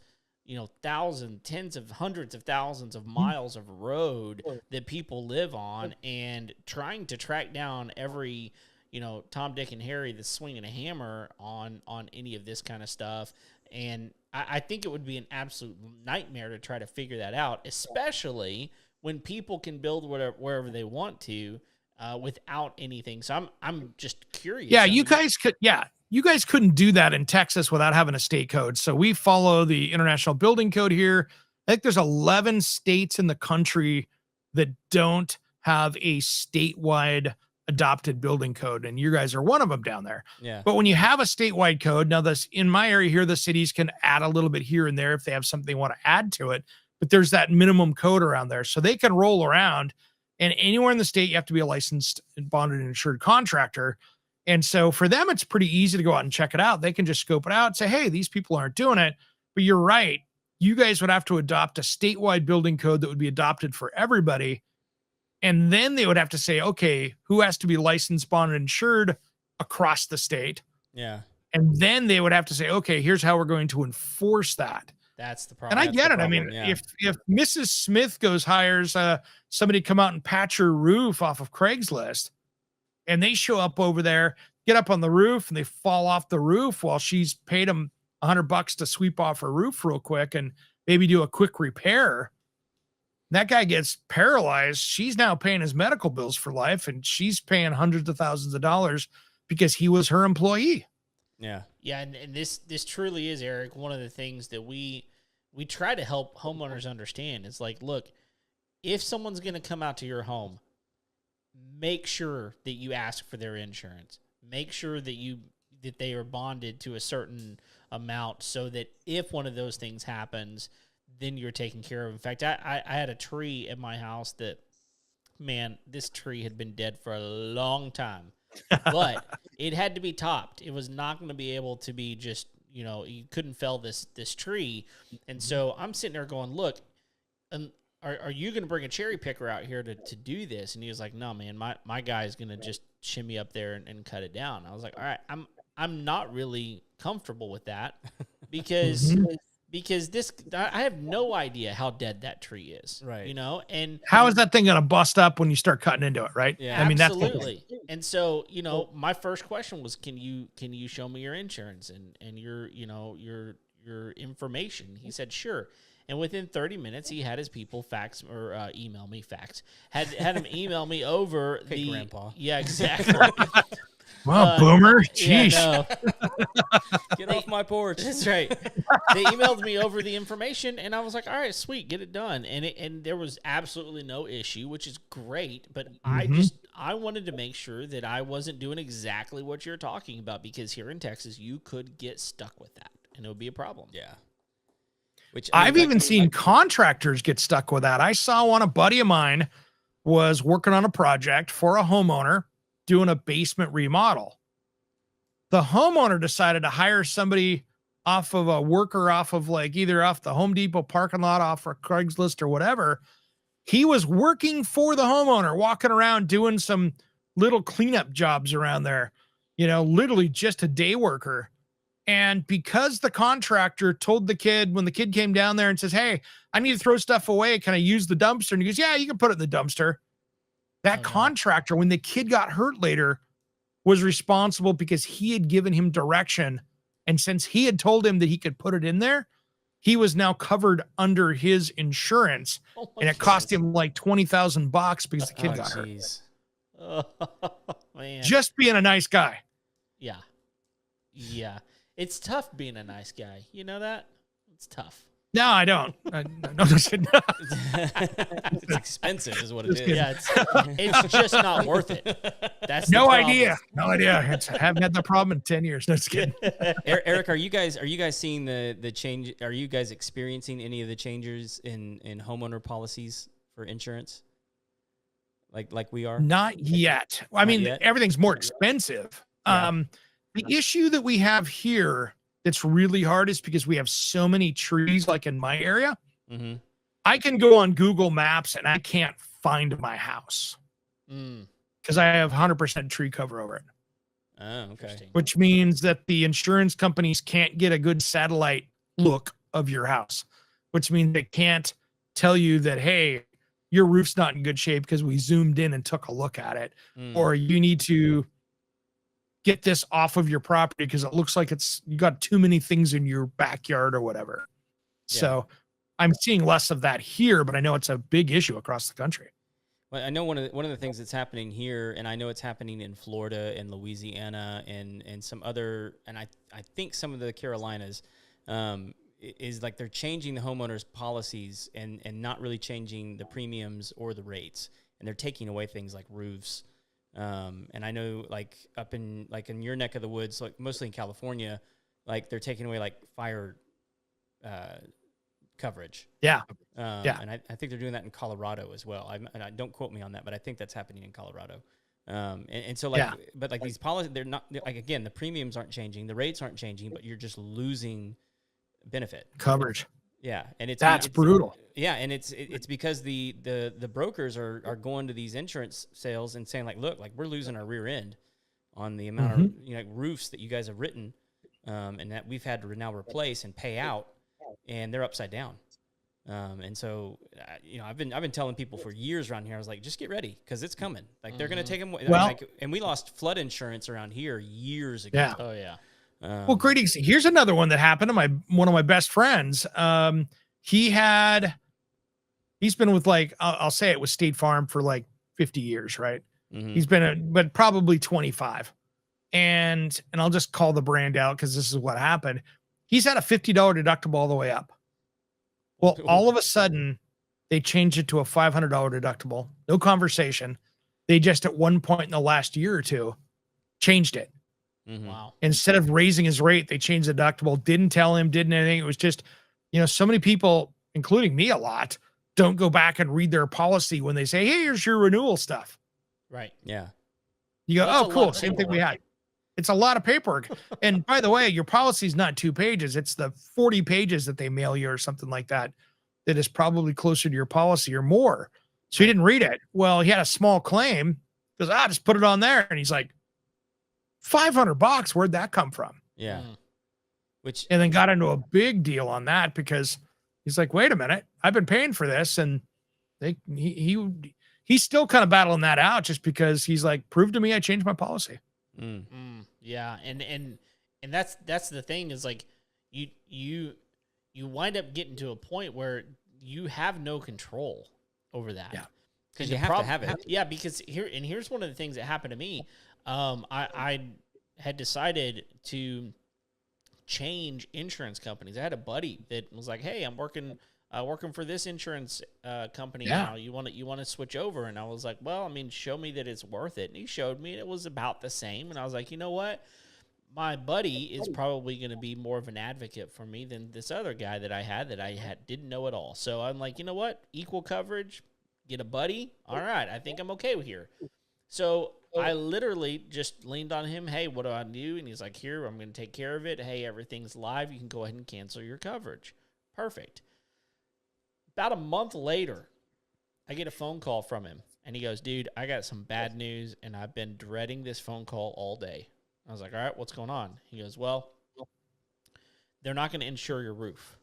thousands, tens of hundreds of thousands of miles of road that people live on, and trying to track down every, Tom, Dick, and Harry that's swinging a hammer on any of this kind of stuff. And I think it would be an absolute nightmare to try to figure that out, especially when people can build wherever they want to without anything. So I'm just curious. Yeah, you guys could. Yeah, you guys couldn't do that in Texas without having a state code. So we follow the International Building Code here. I think there's 11 states in the country that don't have a statewide adopted building code, and you guys are one of them down there. Yeah. But when you have a statewide code, now this in my area here, the cities can add a little bit here and there if they have something they want to add to it. But there's that minimum code around there, so they can roll around. And anywhere in the state, you have to be a licensed and bonded and insured contractor. And so for them, it's pretty easy to go out and check it out. They can just scope it out and say, hey, these people aren't doing it. But you're right. You guys would have to adopt a statewide building code that would be adopted for everybody. And then they would have to say, okay, who has to be licensed, bonded, and insured across the state? Yeah. And then they would have to say, okay, here's how we're going to enforce that. That's the problem. And I get it. I mean, yeah. if Mrs. Smith hires somebody to come out and patch her roof off of Craigslist, and they show up over there, get up on the roof, and they fall off the roof while she's paid them $100 to sweep off her roof real quick and maybe do a quick repair. That guy gets paralyzed. She's now paying his medical bills for life, and she's paying hundreds of thousands of dollars because he was her employee. Yeah. Yeah, and this truly is, Eric, one of the things that we try to help homeowners understand. It's like, look, if someone's going to come out to your home, make sure that you ask for their insurance. Make sure that they are bonded to a certain amount so that if one of those things happens, then you're taken care of. In fact, I had a tree at my house that, man, this tree had been dead for a long time, but it had to be topped. It was not going to be able to be just, you couldn't fell this tree. And so I'm sitting there going, look, are you going to bring a cherry picker out here to do this? And he was like, no, man, my guy's going to just shimmy up there and cut it down. I was like, all right, I'm not really comfortable with that because I have no idea how dead that tree is. Right. And How is that thing going to bust up when you start cutting into it, right? Yeah. I mean, absolutely. And so, my first question was, can you show me your insurance and your information? He said, sure. And within 30 minutes, he had his people fax or email me fax. Had him email me over Hey, Grandpa. Yeah, exactly. Well, boomer. Yeah, Jeez. no. Get off my porch. That's right. They emailed me over the information, and I was like, all right, sweet, get it done. And there was absolutely no issue, which is great. But I wanted to make sure that I wasn't doing exactly what you're talking about, because here in Texas, you could get stuck with that, and it would be a problem. Yeah. Which I've even seen contractors get stuck with that. I saw one, a buddy of mine was working on a project for a homeowner doing a basement remodel. The homeowner decided to hire somebody off of a worker off of either off the Home Depot parking lot, off of Craigslist or whatever. He was working for the homeowner, walking around doing some little cleanup jobs around there, literally just a day worker. And because the contractor told the kid, when the kid came down there and says, hey, I need to throw stuff away, can I use the dumpster? And he goes, yeah, you can put it in the dumpster. That contractor, when the kid got hurt later, was responsible because he had given him direction. And since he had told him that he could put it in there, he was now covered under his insurance. And it cost him like $20,000 because the kid got hurt. Oh, man. Just being a nice guy. Yeah. Yeah. It's tough being a nice guy. You know that? It's tough. No, I don't. It's expensive is what it is. Yeah, it's just not worth it. That's the no problem. idea. No idea. I haven't had that problem in 10 years. No, just kidding. Eric, are you guys seeing the change? Are you guys experiencing any of the changes in homeowner policies for insurance? Like we are? Not yet. I mean, yet? everything's more expensive. Yeah. The issue that we have here that's really hard is because we have so many trees, like in my area. Mm-hmm. I can go on Google Maps and I can't find my house because I have 100% tree cover over it. Oh, okay. Which means that the insurance companies can't get a good satellite look of your house, which means they can't tell you that, hey, your roof's not in good shape because we zoomed in and took a look at it, or you need to get this off of your property because it looks like you got too many things in your backyard or whatever. Yeah. So I'm seeing less of that here, but I know it's a big issue across the country. Well, I know one of the things that's happening here, and I know it's happening in Florida and Louisiana and some other, and I think some of the Carolinas, is like they're changing the homeowners policies and not really changing the premiums or the rates, and they're taking away things like roofs. And I know like up in your neck of the woods, like mostly in California, like they're taking away like fire coverage. Yeah. And I think they're doing that in Colorado as well. And I don't quote me on that, but I think that's happening in Colorado. And so like, but like these policies, they're not like, again, the premiums aren't changing, the rates aren't changing, but you're just losing benefit Coverage. Yeah. And That's brutal. Yeah. And it's because the brokers are going to these insurance sales and saying like, look, like we're losing our rear end on the amount of, roofs that you guys have written, and that we've had to now replace and pay out, and they're upside down. And so, I've been telling people for years around here, I was like, just get ready because it's coming. Like they're going to take them. Well, and we lost flood insurance around here years ago. Yeah. Oh yeah. Well, great. Here's another one that happened to one of my best friends. He's been with I'll say it with State Farm for like 50 years, right? Mhm. He's been but probably 25. And I'll just call the brand out because this is what happened. He's had a $50 deductible all the way up. Well, all of a sudden, they changed it to a $500 deductible. No conversation. They just at one point in the last year or two changed it. Mhm. Wow. Instead of raising his rate, they changed the deductible. Didn't tell him, didn't anything. It was just, so many people, including me a lot, don't go back and read their policy when they say, hey, here's your renewal stuff. Right. Yeah. You go, That's a oh, lot cool. of Same thing we paperwork. had. It's a lot of paperwork. And by the way, your policy is not 2 pages. It's the 40 pages that they mail you or something like that. That is probably closer to your policy or more. So he didn't read it. Well, he had a small claim. He goes, just put it on there. And he's like, $500. Where'd that come from? Yeah. Mm. Which And then got into a big deal on that because he's like, wait a minute, I've been paying for this. And he's still kind of battling that out just because he's like, prove to me I changed my policy. Yeah, and that's the thing is like you wind up getting to a point where you have no control over that. Yeah. because you have to have it. Yeah, because here's one of the things that happened to me. I had decided to change insurance companies. I had a buddy that was like, "Hey, I'm working for this insurance company now. You want to switch over?" And I was like, "Well, I mean, show me that it's worth it." And he showed me, and it was about the same. And I was like, "You know what? My buddy is probably going to be more of an advocate for me than this other guy that I didn't know at all." So I'm like, "You know what? Equal coverage, get a buddy. All right, I think I'm okay with here." So I literally just leaned on him. "Hey, what do I do?" And he's like, "Here, I'm going to take care of it. Hey, everything's live. You can go ahead and cancel your coverage." Perfect. About a month later, I get a phone call from him, and he goes, "Dude, I got some bad news, and I've been dreading this phone call all day." I was like, "All right, what's going on?" He goes, "Well, they're not going to insure your roof."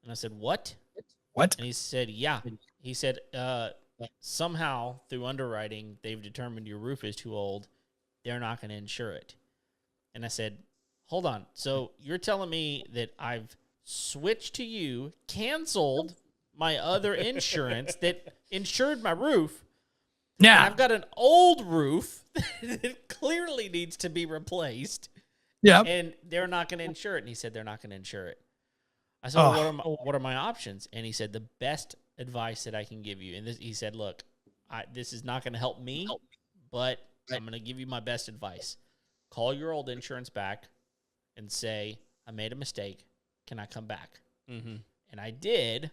And I said, "What?" What? And he said, "Yeah." He said, somehow through underwriting, they've determined your roof is too old. They're not going to insure it. And I said, "Hold on. So you're telling me that I've switched to you, canceled my other insurance that insured my roof. And Yeah. I've got an old roof that clearly needs to be replaced, Yeah. and they're not going to insure it." And he said, "They're not going to insure it." I said, "Well, what are my options?" And he said, "The best advice that I can give you." And he said, "Look, this is not going to help me, but I'm going to give you my best advice. Call your old insurance back and say, 'I made a mistake. Can I come back?'" Mm-hmm. And I did,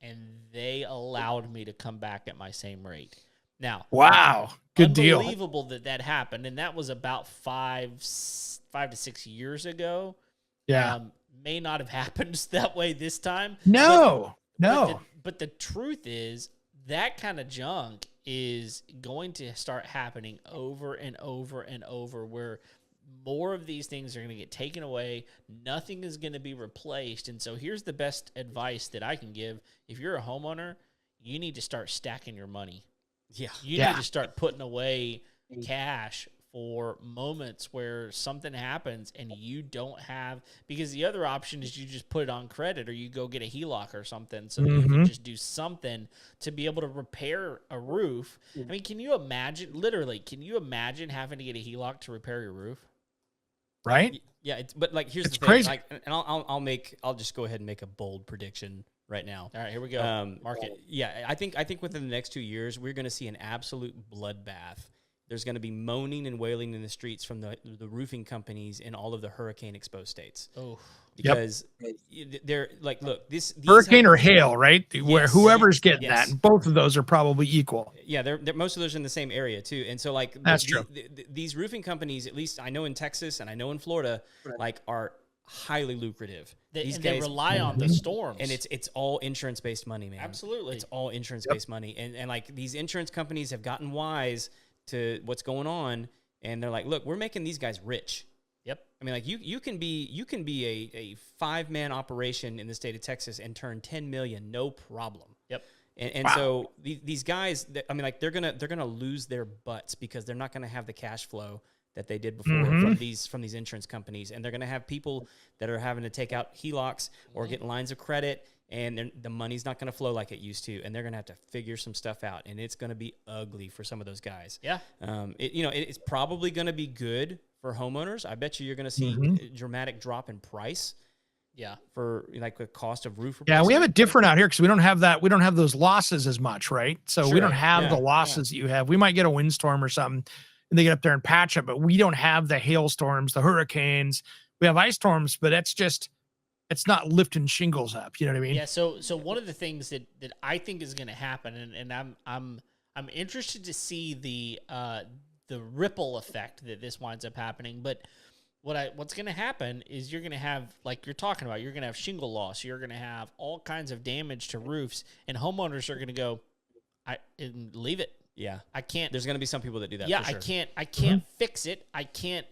and they allowed me to come back at my same rate. Now, Wow. Good deal. unbelievable that happened, and that was about 5 to 6 years ago. Yeah. May not have happened that way this time. No. But the truth is, that kind of junk is going to start happening over and over and over, where more of these things are going to get taken away. Nothing is going to be replaced. And so here's the best advice that I can give. If you're a homeowner, you need to start stacking your money. Yeah. You need to start putting away cash for moments where something happens and you don't have, because the other option is you just put it on credit or you go get a HELOC or something so that you can just do something to be able to repair a roof. I mean, can you imagine, literally, can you imagine having to get a HELOC to repair your roof? Right? Yeah, but like here's It's the thing. crazy. Like, and I'll just go ahead and make a bold prediction right now. All right, here we go. Mark it. Yeah, I think within the next 2 years we're going to see an absolute bloodbath. There's going to be moaning and wailing in the streets from the roofing companies in all of the hurricane exposed states. Oh, Because they're like, look, these Hurricane or hail, right? Where Yes. whoever's getting Yes. that, and both of those are probably equal. Yeah, they're most of those are in the same area too, and so like That's true. These roofing companies, at least I know in Texas and I know in Florida, like are highly lucrative. These they guys rely on the storms. and it's all insurance based money, man. Absolutely. It's all insurance based money, and like these insurance companies have gotten wise to what's going on, and they're like, look, we're making these guys rich. Yep. I mean, like you can be a 5-man operation in the state of Texas and turn 10 million, no problem. Yep. And Wow. so these guys, I mean, like they're gonna lose their butts because they're not gonna have the cash flow that they did before from these insurance companies, and they're gonna have people that are having to take out HELOCs or get lines of credit, and the money's not gonna flow like it used to, and they're gonna have to figure some stuff out, and it's gonna be ugly for some of those guys. Yeah. It's probably gonna be good for homeowners. I bet you're gonna see a dramatic drop in price. Yeah. For like the cost of roof Yeah, we have replacement. it different out here because we don't have that. We don't have those losses as much, right? So we Sure. don't have Yeah, the losses that you have. We might get a windstorm or something, and they get up there and patch it, but we don't have the hailstorms, the hurricanes. We have ice storms, but it's not lifting shingles up. You know what I mean? Yeah. So one of the things that I think is going to happen, and I'm interested to see the ripple effect that this winds up happening, but what's going to happen is you're going to have, like you're talking about, you're going to have shingle loss. You're going to have all kinds of damage to roofs, and homeowners are going to go, and leave it. Yeah. I can't. There's going to be some people that do that. Yeah, for sure. I can't fix it. I can't.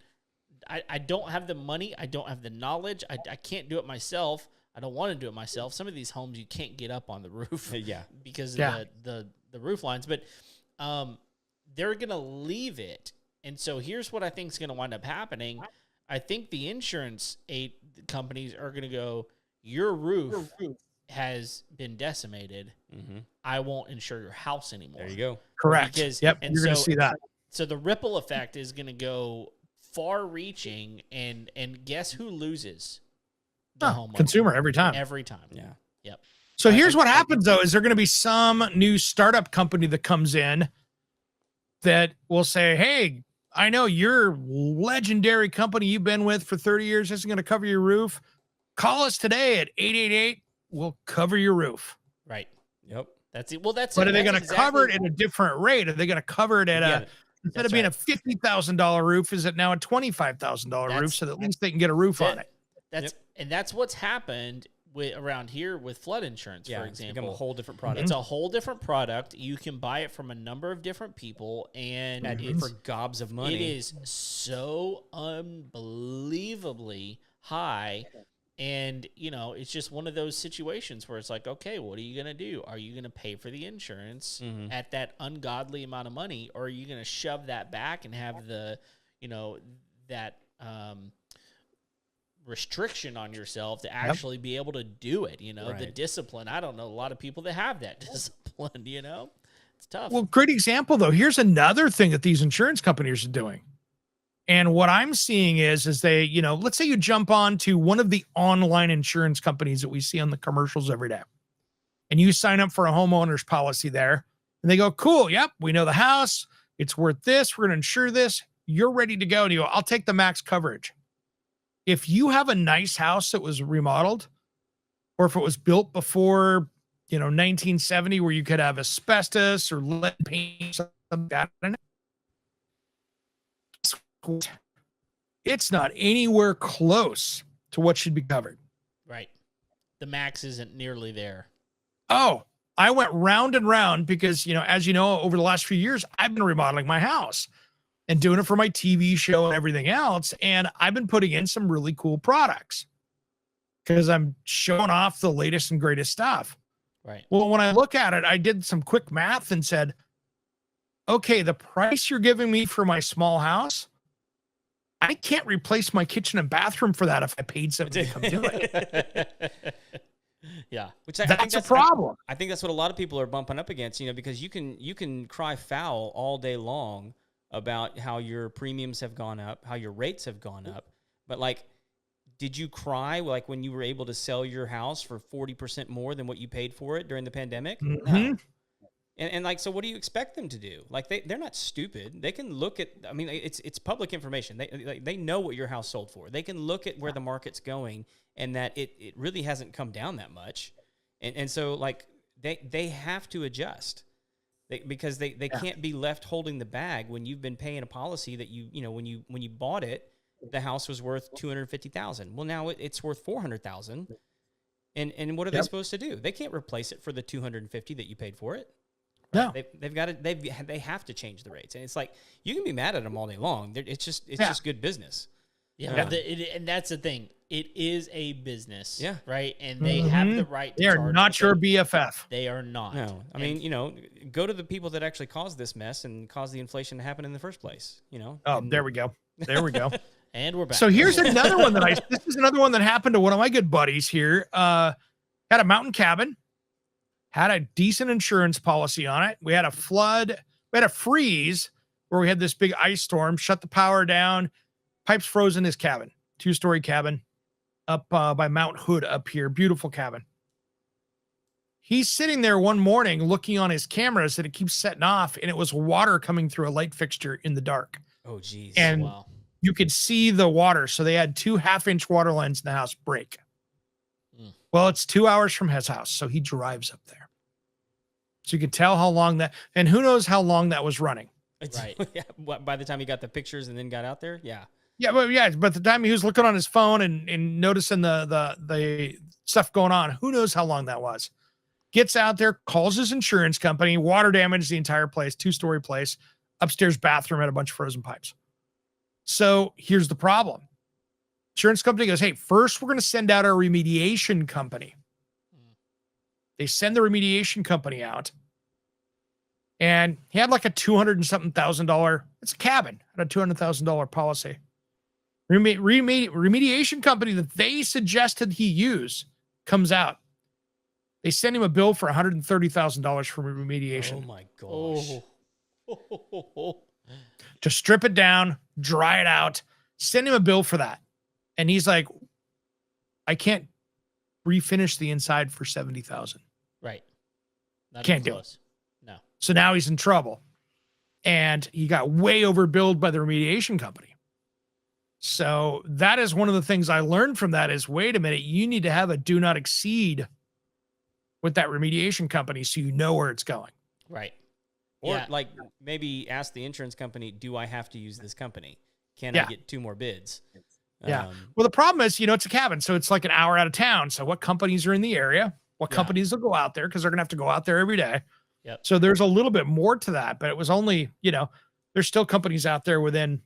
I don't have the money. I don't have the knowledge. I can't do it myself. I don't want to do it myself. Some of these homes you can't get up on the roof. Yeah. Because of Yeah. the roof lines, but they're gonna leave it. And so here's what I think is gonna wind up happening. I think the insurance companies are gonna go, your roof has been decimated. I won't insure your house anymore. There you go. Correct. Because- Yep. and You're going to so- see that. So the ripple effect is going to go far-reaching, and guess who loses? The homeowner. Consumer every time. Every time. Yeah. Yep. So here's what happens though, is there going to be some new startup company that comes in that will say, hey, I know your legendary company you've been with for 30 years isn't going to cover your roof. Call us today at 888. We'll cover your roof. Right. Yep. That's it. Well, that's But are they that's going to cover it exactly- at a different rate? Are they going to cover it at Yeah, instead that's of being right. a $50,000 roof, is it now a $25,000 roof That's- so that at least they can get a roof on it? That's what's happened with around here with flood insurance, Yeah. for It's become example. a whole different product. It's a whole different product. You can buy it from a number of different people, and For gobs of money. it is so unbelievably high. And, it's just one of those situations where it's like, okay, what are you going to do? Are you going to pay for the insurance at that ungodly amount of money? Or are you going to shove that back and have the, that restriction on yourself to actually be able to do it? The Right. discipline. I don't know a lot of people that have that discipline, It's tough. Well, great example though. Here's another thing that these insurance companies are doing. And what I'm seeing is they, let's say you jump on to one of the online insurance companies that we see on the commercials every day, and you sign up for a homeowner's policy there, and they go, cool. Yep. We know the house. It's worth this. We're going to insure this. You're ready to go. And you go, I'll take the max coverage. If you have a nice house that was remodeled, or if it was built before, 1970, where you could have asbestos or lead paint, something like that, it's not anywhere close to what should be covered. Right. The max isn't nearly there. Oh, I went round and round because, as you know, over the last few years, I've been remodeling my house and doing it for my TV show and everything else. And I've been putting in some really cool products because I'm showing off the latest and greatest stuff. Right. Well, when I look at it, I did some quick math and said, okay, the price you're giving me for my small house I can't replace my kitchen and bathroom for that if I paid somebody to come do it. Yeah. Which I That's think a problem. I think that's what a lot of people are bumping up against, because you can cry foul all day long about how your premiums have gone up, how your rates have gone up. But like, did you cry like when you were able to sell your house for 40% more than what you paid for it during the pandemic? No. And like, so what do you expect them to do? Like, they're not stupid. They can look at, I mean, it's public information. They know what your house sold for. They can look at where the market's going and that it really hasn't come down that much. And so like they have to adjust because they can't be left holding the bag when you've been paying a policy that when you bought it, the house was worth $250,000. Well, now it's worth $400,000. And what are they supposed to do? They can't replace it for the $250 that you paid for it. No, they've got to. They have to change the rates, and it's like you can be mad at them all day long. It's just good business. Yeah, and that's the thing. It is a business, right? And they Mm-hmm. have the right to They are charge not your BFF. They are not. No, I mean, go to the people that actually caused this mess and caused the inflation to happen in the first place. Oh, there we go. There we go. And we're back. So here's another one this is another one that happened to one of my good buddies here. Had a mountain cabin, had a decent insurance policy on it. We had a flood, we had a freeze where we had this big ice storm, shut the power down, pipes froze in his cabin, 2-story cabin up by Mount Hood up here. Beautiful cabin. He's sitting there one morning looking on his cameras that it keeps setting off, and it was water coming through a light fixture in the dark. Oh, geez. And wow. you could see the water. So they had 2 half-inch water lines in the house break. Well, it's 2 hours from his house, so he drives up there. So you could tell how long that, and who knows how long that was running. Right. Yeah, by the time he got the pictures and then got out there, yeah. Yeah, but the time he was looking on his phone and noticing the stuff going on, who knows how long that was. Gets out there, calls his insurance company, water damaged the entire place, 2-story place, upstairs bathroom had a bunch of frozen pipes. So here's the problem. Insurance company goes, hey, first we're going to send out our remediation company. They send the remediation company out. And he had like a $200 and something thousand. It's a cabin, had a $200,000 policy. Remediation company that they suggested he use comes out. They send him a bill for $130,000 for remediation. Oh my gosh. Oh. To strip it down, dry it out, send him a bill for that. And he's like, I can't refinish the inside for $70,000. Right. Not Can't even do close. No. So now he's in trouble. And he got way overbilled by the remediation company. So that is one of the things I learned from that is, wait a minute, you need to have a do not exceed with that remediation company so you know where it's going. Right. Or like maybe ask the insurance company, do I have to use this company? Can I get 2 more bids? Yeah. Well, the problem is, it's a cabin, so it's like an hour out of town. So what companies are in the area? What companies will go out there? Because they're going to have to go out there every day. Yep. So there's a little bit more to that, but it was only, there's still companies out there within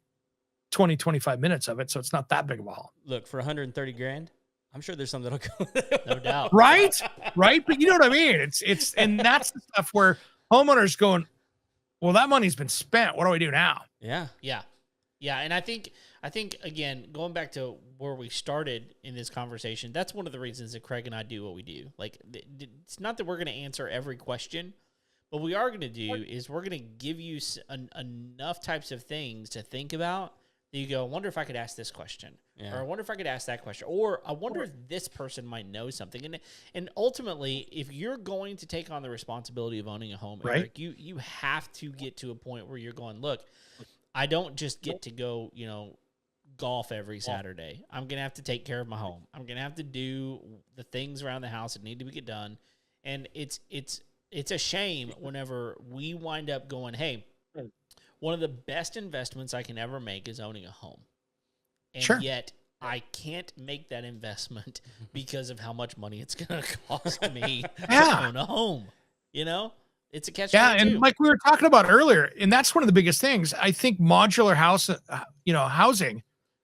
20, 25 minutes of it. So it's not that big of a haul. Look, for $130,000, I'm sure there's some that'll go. No doubt. Right? Right. But you know what I mean? And that's the stuff where homeowners going, well, that money's been spent. What do I do now? Yeah. Yeah. Yeah. And I think again, going back to where we started in this conversation, that's one of the reasons that Craig and I do what we do. Like, it's not that we're going to answer every question. What we are going to do is we're going to give you enough types of things to think about that you go, I wonder if I could ask this question. Yeah. Or I wonder if I could ask that question. Or I wonder if this person might know something. And ultimately, if you're going to take on the responsibility of owning a home, Right. Eric, you have to get to a point where you're going, look, I don't just get to go, golf every Saturday. I'm going to have to take care of my home. I'm going to have to do the things around the house that need to get done. And it's a shame whenever we wind up going, hey, one of the best investments I can ever make is owning a home. And yet I can't make that investment because of how much money it's going to cost me to own a home. It's a catch. Yeah. And like we were talking about earlier, and that's one of the biggest things. I think modular house, housing,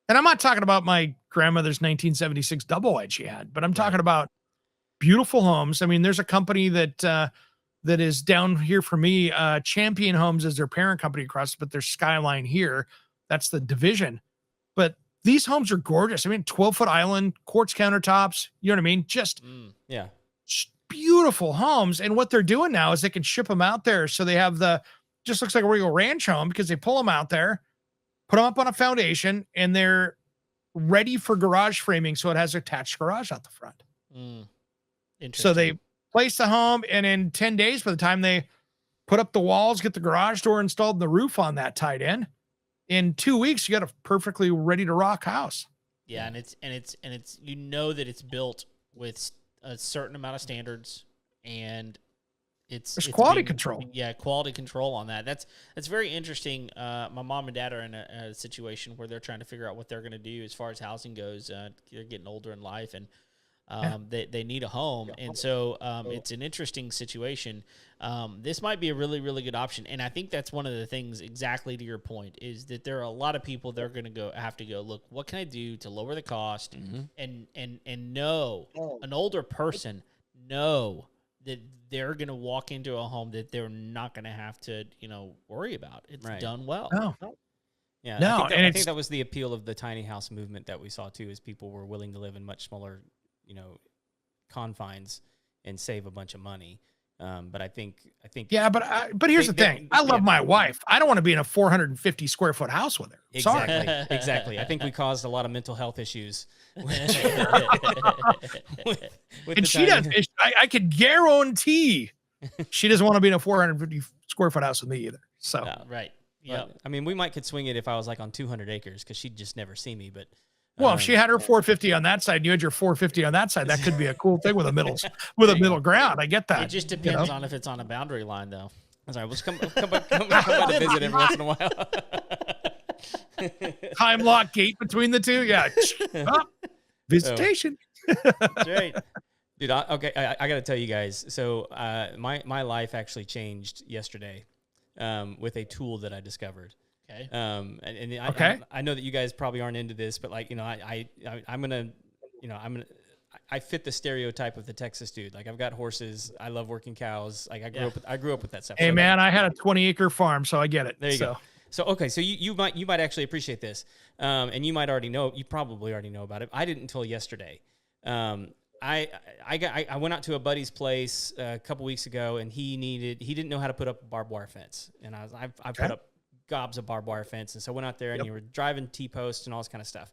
and I'm not talking about my grandmother's 1976 double wide she had, but I'm talking about beautiful homes. I mean, there's a company that is down here for me. Champion Homes is their parent company across, but there's Skyline here. That's the division. but these homes are gorgeous. I mean, 12-foot island, quartz countertops, you know what I mean? Just Yeah. beautiful homes. And what they're doing now is they can ship them out there. So they have just looks like a real ranch home because they pull them out there, put them up on a foundation, and they're ready for garage framing. So it has attached garage out the front. So they place the home, and in 10 days, by the time they put up the walls, get the garage door installed, and the roof on that tied in 2 weeks, you got a perfectly ready to rock house. Yeah. And it's that it's built with a certain amount of standards, and it's quality control. Yeah, quality control on that. That's very interesting. My mom and dad are in a situation where they're trying to figure out what they're going to do as far as housing goes. They're getting older in life, and they need a home, and so it's an interesting situation. This might be a really, really good option, and I think that's one of the things, exactly to your point, is that there are a lot of people that are going to have to go, look, what can I do to lower the cost, and know, an older person know that they're going to walk into a home that they're not going to have to, worry about. It's done well. No. Yeah, No, I think that was the appeal of the tiny house movement that we saw too, is people were willing to live in much smaller, confines and save a bunch of money. But I think. Yeah, but here's the thing. I love my wife. I don't want to be in a 450 square foot house with her. Exactly. Sorry. Exactly. I think we caused a lot of mental health issues. with And she does. I could guarantee she doesn't want to be in a 450 square foot house with me either. So right. Yeah. I mean, we might could swing it if I was like on 200 acres, because she'd just never see me. But well, if she had her 450 on that side, and you had your 450 on that side, that could be a cool thing with a middle ground. I get that. It just depends on if it's on a boundary line, though. I'm sorry, we'll just come by to visit every once in a while. Time lock gate between the two. Yeah. Visitation. That's right. Dude, I got to tell you guys. So my life actually changed yesterday with a tool that I discovered. Okay. I know that you guys probably aren't into this, but I fit the stereotype of the Texas dude. Like, I've got horses. I love working cows. Like, I grew up with that stuff. Hey, man, I had a 20-acre farm, so I get it. There you go. So okay, so you might actually appreciate this, and you might already know. You probably already know about it. I didn't until yesterday. I went out to a buddy's place a couple weeks ago, and he didn't know how to put up a barbed wire fence, and I put up gobs of barbed wire fence, and so I went out there, and you were driving T-posts and all this kind of stuff.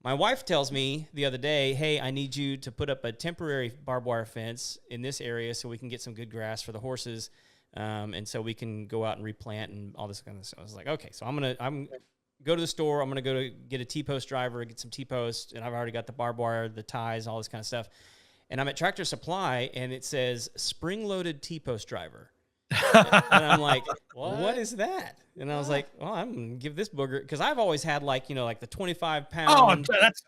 My wife tells me the other day, hey, I need you to put up a temporary barbed wire fence in this area so we can get some good grass for the horses, and so we can go out and replant and all this kind of stuff. I was like, okay, so I'm go to the store. I'm going to go to get a T-post driver, get some T-posts, and I've already got the barbed wire, the ties, all this kind of stuff. And I'm at Tractor Supply, and it says spring-loaded T-post driver. And I'm like, what is that? And I was like, well, I'm going to give this booger, because I've always had like the 25-pound. Oh,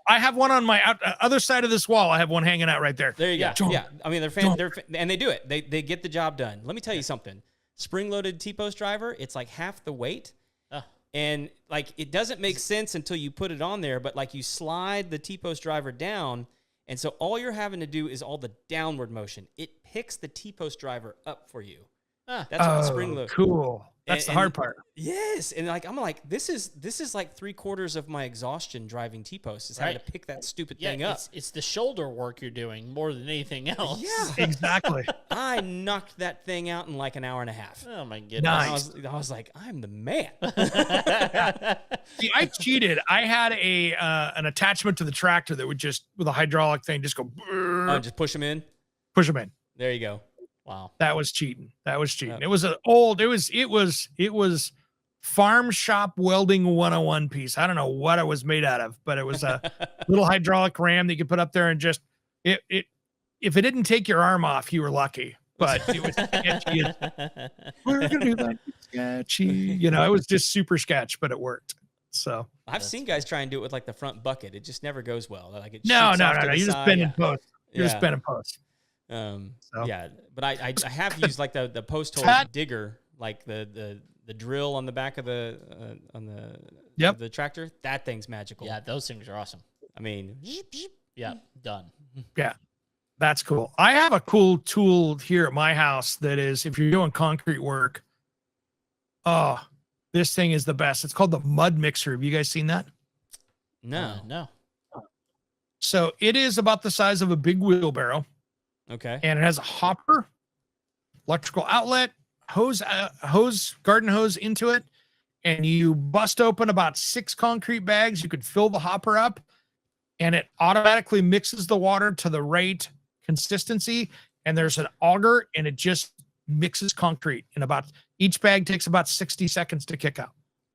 I have one on my other side of this wall. I have one hanging out right there. There you go. Yeah. I mean, and they do it. They get the job done. Let me tell you something. Spring-loaded T-post driver, it's like half the weight. And like, it doesn't make sense until you put it on there, but like, you slide the T-post driver down, and so all you're having to do is all the downward motion. It picks the T-post driver up for you. That's what spring load. Cool. That's the hard part. Yes, and like, I'm like, this is like 3/4 of my exhaustion driving T-posts is having to pick that stupid thing up. It's the shoulder work you're doing more than anything else. Yeah, exactly. I knocked that thing out in like an hour and a half. Oh my goodness! Nice. I was like, I'm the man. See, I cheated. I had an attachment to the tractor that would just, with a hydraulic thing, just go. Just push them in. Push them in. There you go. Wow. That was cheating. It was it was farm shop welding 101 piece. I don't know what it was made out of, but it was a little hydraulic ram that you could put up there and just if it didn't take your arm off, you were lucky. But it was sketchy. We're gonna do that sketchy. It was just super sketch, but it worked. So I've seen guys try and do it with like the front bucket. It just never goes well. Like it no. You just spin and post. You just spin and post. Yeah, but I have used like the post hole digger, like the drill on the back of the the tractor. That thing's magical. Yeah, those things are awesome. I mean, yeah, done. Yeah, that's cool. I have a cool tool here at my house that is, if you're doing concrete work, this thing is the best. It's called the mud mixer. Have you guys seen that? No. So it is about the size of a big wheelbarrow, Okay. and it has a hopper, electrical outlet, garden hose into it, and you bust open about 6 concrete bags. You could fill the hopper up, and it automatically mixes the water to the right consistency. And there's an auger, and it just mixes concrete in each bag takes about 60 seconds to kick out.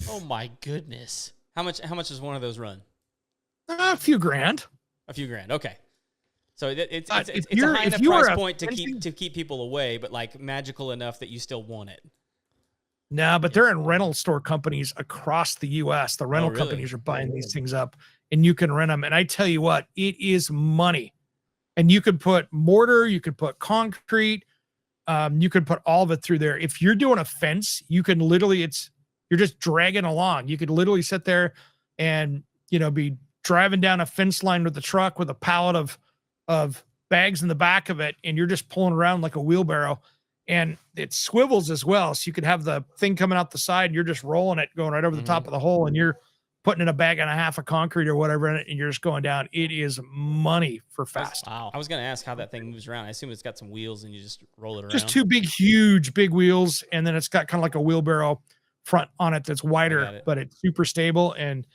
Oh my goodness. How much does one of those run? A few grand. A few grand. Okay. So it's a If high enough you are price a point to fencing- keep people away, but like magical enough that you still want it. No, but they're in rental store companies across the U.S. The rental really? companies are buying these things up, and you can rent them. And I tell you what, it is money. And you could put mortar, you could put concrete, you could put all of it through there. If you're doing a fence, you can literally, you're just dragging along. You could literally sit there and, be driving down a fence line with the truck with a pallet of bags in the back of it, and you're just pulling around like a wheelbarrow. And it swivels as well. So you could have the thing coming out the side, and you're just rolling it, going right over the top of the hole, and you're putting in a bag and a half of concrete or whatever in it, and you're just going down. It is money for fast. Wow. I was going to ask how that thing moves around. I assume it's got some wheels and you just roll it around. Just 2 huge wheels, and then it's got kind of like a wheelbarrow front on it that's wider, but it's super stable. And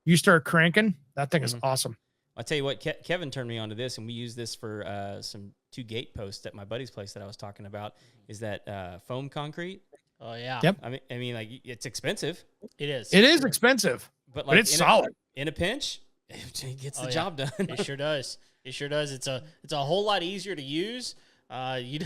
you start cranking, that thing is awesome. I'll tell you what, Kevin turned me on to this, and we use this for some 2 gate posts at my buddy's place that I was talking about. Is that foam concrete? Oh yeah. Yep. I mean, like, it's expensive, It is. It is expensive, but but it's solid. In a pinch, it gets the yeah. job done. It sure does. It sure does. It's a whole lot easier to use. You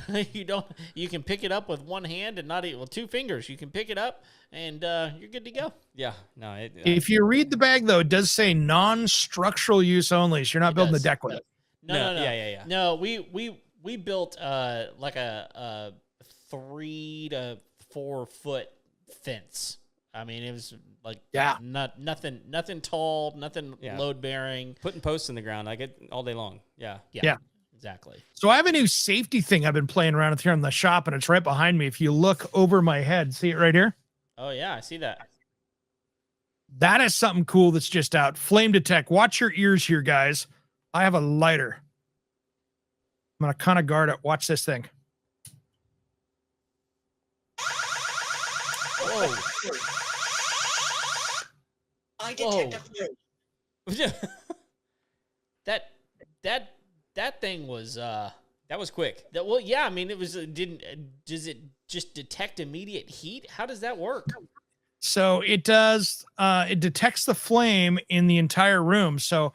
can pick it up with one hand and not even 2 fingers. You can pick it up and you're good to go. Yeah. No. If you read the bag, though, it does say non-structural use only. So you're not building does. the deck with it. No. Yeah. No, we built like a 3 to 4 foot fence. I mean, it was like nothing tall, nothing load bearing. Putting posts in the ground, I get all day long. Yeah. Yeah. Exactly. So I have a new safety thing I've been playing around with here in the shop, and it's right behind me. If you look over my head, see it right here? Oh yeah, I see that. That is something cool that's just out. Flame detect. Watch your ears here, guys. I have a lighter. I'm going to kind of guard it. Watch this thing. Whoa. I detect a flame. That thing was That was quick. well, yeah, I mean, it was does it just detect immediate heat? How does that work? So it does, it detects the flame in the entire room. So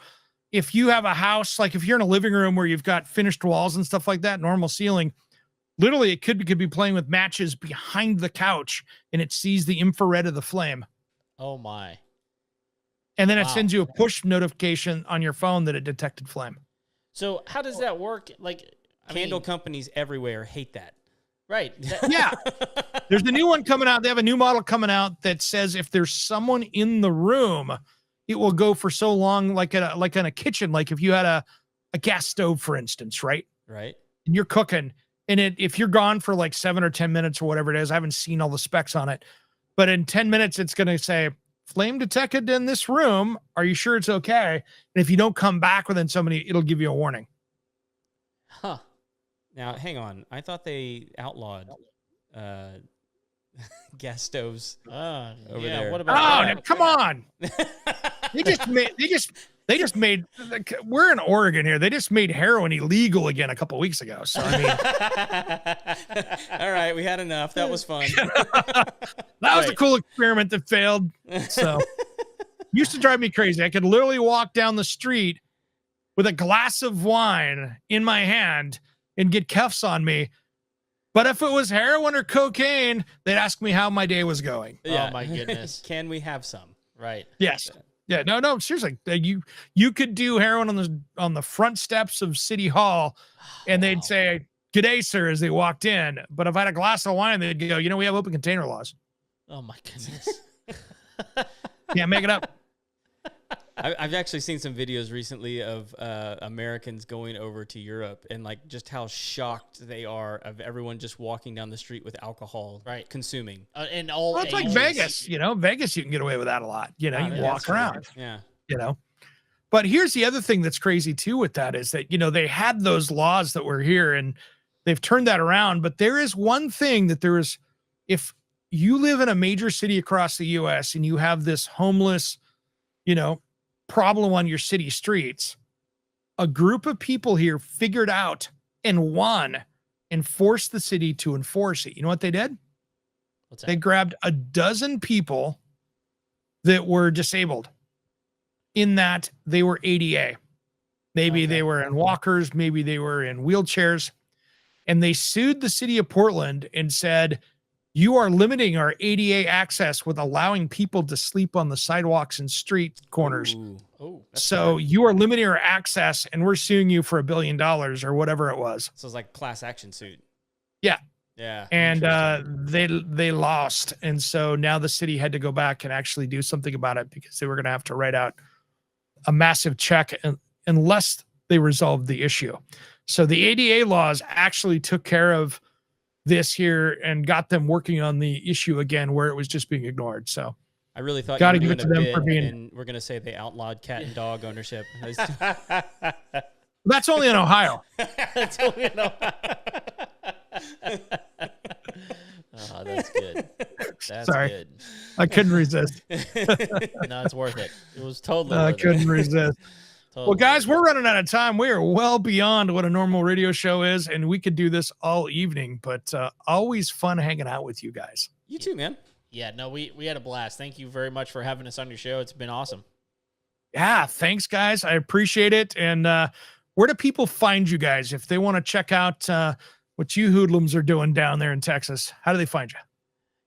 if you have a house, like if you're in a living room where you've got finished walls and stuff like that, normal ceiling, literally it could be playing with matches behind the couch, and it sees the infrared of the flame. Oh my. And then it Wow. sends you a push notification on your phone that it detected flame. So how does that work? Like, Candle companies everywhere hate that. right? Yeah. There's a new one coming out. They have a new model coming out that says if there's someone in the room, it will go for so long, like in a kitchen, like if you had a gas stove, for instance, right? Right. And you're cooking, and if you're gone for like 7 or 10 minutes or whatever it is, I haven't seen all the specs on it, but in 10 minutes, it's going to say flame detected in this room. Are you sure it's okay? And if you don't come back within so many, it'll give you a warning. Huh. Now, hang on. I thought they outlawed gas stoves. Over there. What Oh, about now, come on. They just made, like, we're in Oregon here. They just made heroin illegal again a couple of weeks ago. So, I mean, All right, we had enough. That was fun. that was a Right. cool experiment that failed. So, used to drive me crazy. I could literally walk down the street with a glass of wine in my hand and get cuffs on me. But if it was heroin or cocaine, they'd ask me how my day was going. Oh my goodness. Can we have some? Right. Yes. Yeah. No. Seriously, you could do heroin on the front steps of City Hall, and they'd say, "G'day, sir," as they walked in. But if I had a glass of wine, they'd go, "We have open container laws. Oh my goodness. Can't make it up." I've actually seen some videos recently of Americans going over to Europe and like just how shocked they are of everyone just walking down the street with alcohol, Right. consuming. And all Well, it's like ages. Vegas. Vegas, you can get away with that a lot. You Yeah, walk that's true. around. Yeah. But here's the other thing that's crazy too with that is that, they had those laws that were here and they've turned that around. But there is one thing that if you live in a major city across the US and you have this homeless, problem on your city streets, a group of people here figured out and forced the city to enforce it. You know what they did? What's that? They grabbed a dozen people that were disabled in that they were ADA. Maybe they were in walkers, maybe they were in wheelchairs, and they sued the city of Portland and said, you are limiting our ADA access with allowing people to sleep on the sidewalks and street corners. Oh, So you are limiting our access and we're suing you for $1 billion or whatever it was. So it's like class action suit. Yeah. Yeah. And they lost. And so now the city had to go back and actually do something about it because they were going to have to write out a massive check unless they resolved the issue. So the ADA laws actually took care of this here and got them working on the issue again where it was just being ignored. So I really thought gotta you were give it doing to a them for bit, being. and we're gonna say they outlawed cat and dog ownership. That's only in Ohio. That's only in Ohio. Oh, that's good. That's Sorry. good. I couldn't resist. No, it's worth it. It was totally I worth couldn't it. resist. Totally Well, guys, worth we're running out of time. We are well beyond what a normal radio show is, and we could do this all evening, but always fun hanging out with you guys. You too, man. Yeah, no, we had a blast. Thank you very much for having us on your show. It's been awesome. Yeah, thanks, guys. I appreciate it. And where do people find you guys if they want to check out what you hoodlums are doing down there in Texas? How do they find you?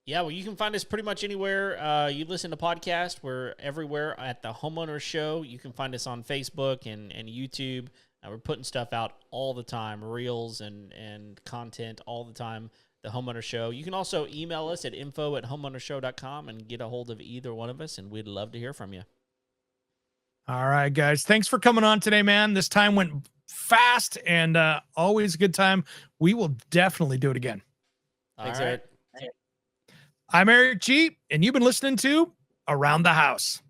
Yeah, well, you can find us pretty much anywhere you listen to podcasts. We're everywhere at the Homeowners Show. You can find us on Facebook and YouTube. We're putting stuff out all the time, reels and content all the time, the Homeowners Show. You can also email us at info@homeownershow.com and get a hold of either one of us, and we'd love to hear from you. All right, guys. Thanks for coming on today, man. This time went fast and always a good time. We will definitely do it again. Thanks, All right. Eric. I'm Eric G, and you've been listening to Around the House.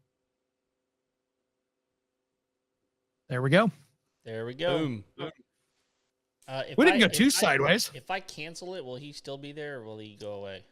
There we go. There we go. Boom. We didn't go too sideways. If I cancel it, will he still be there or will he go away?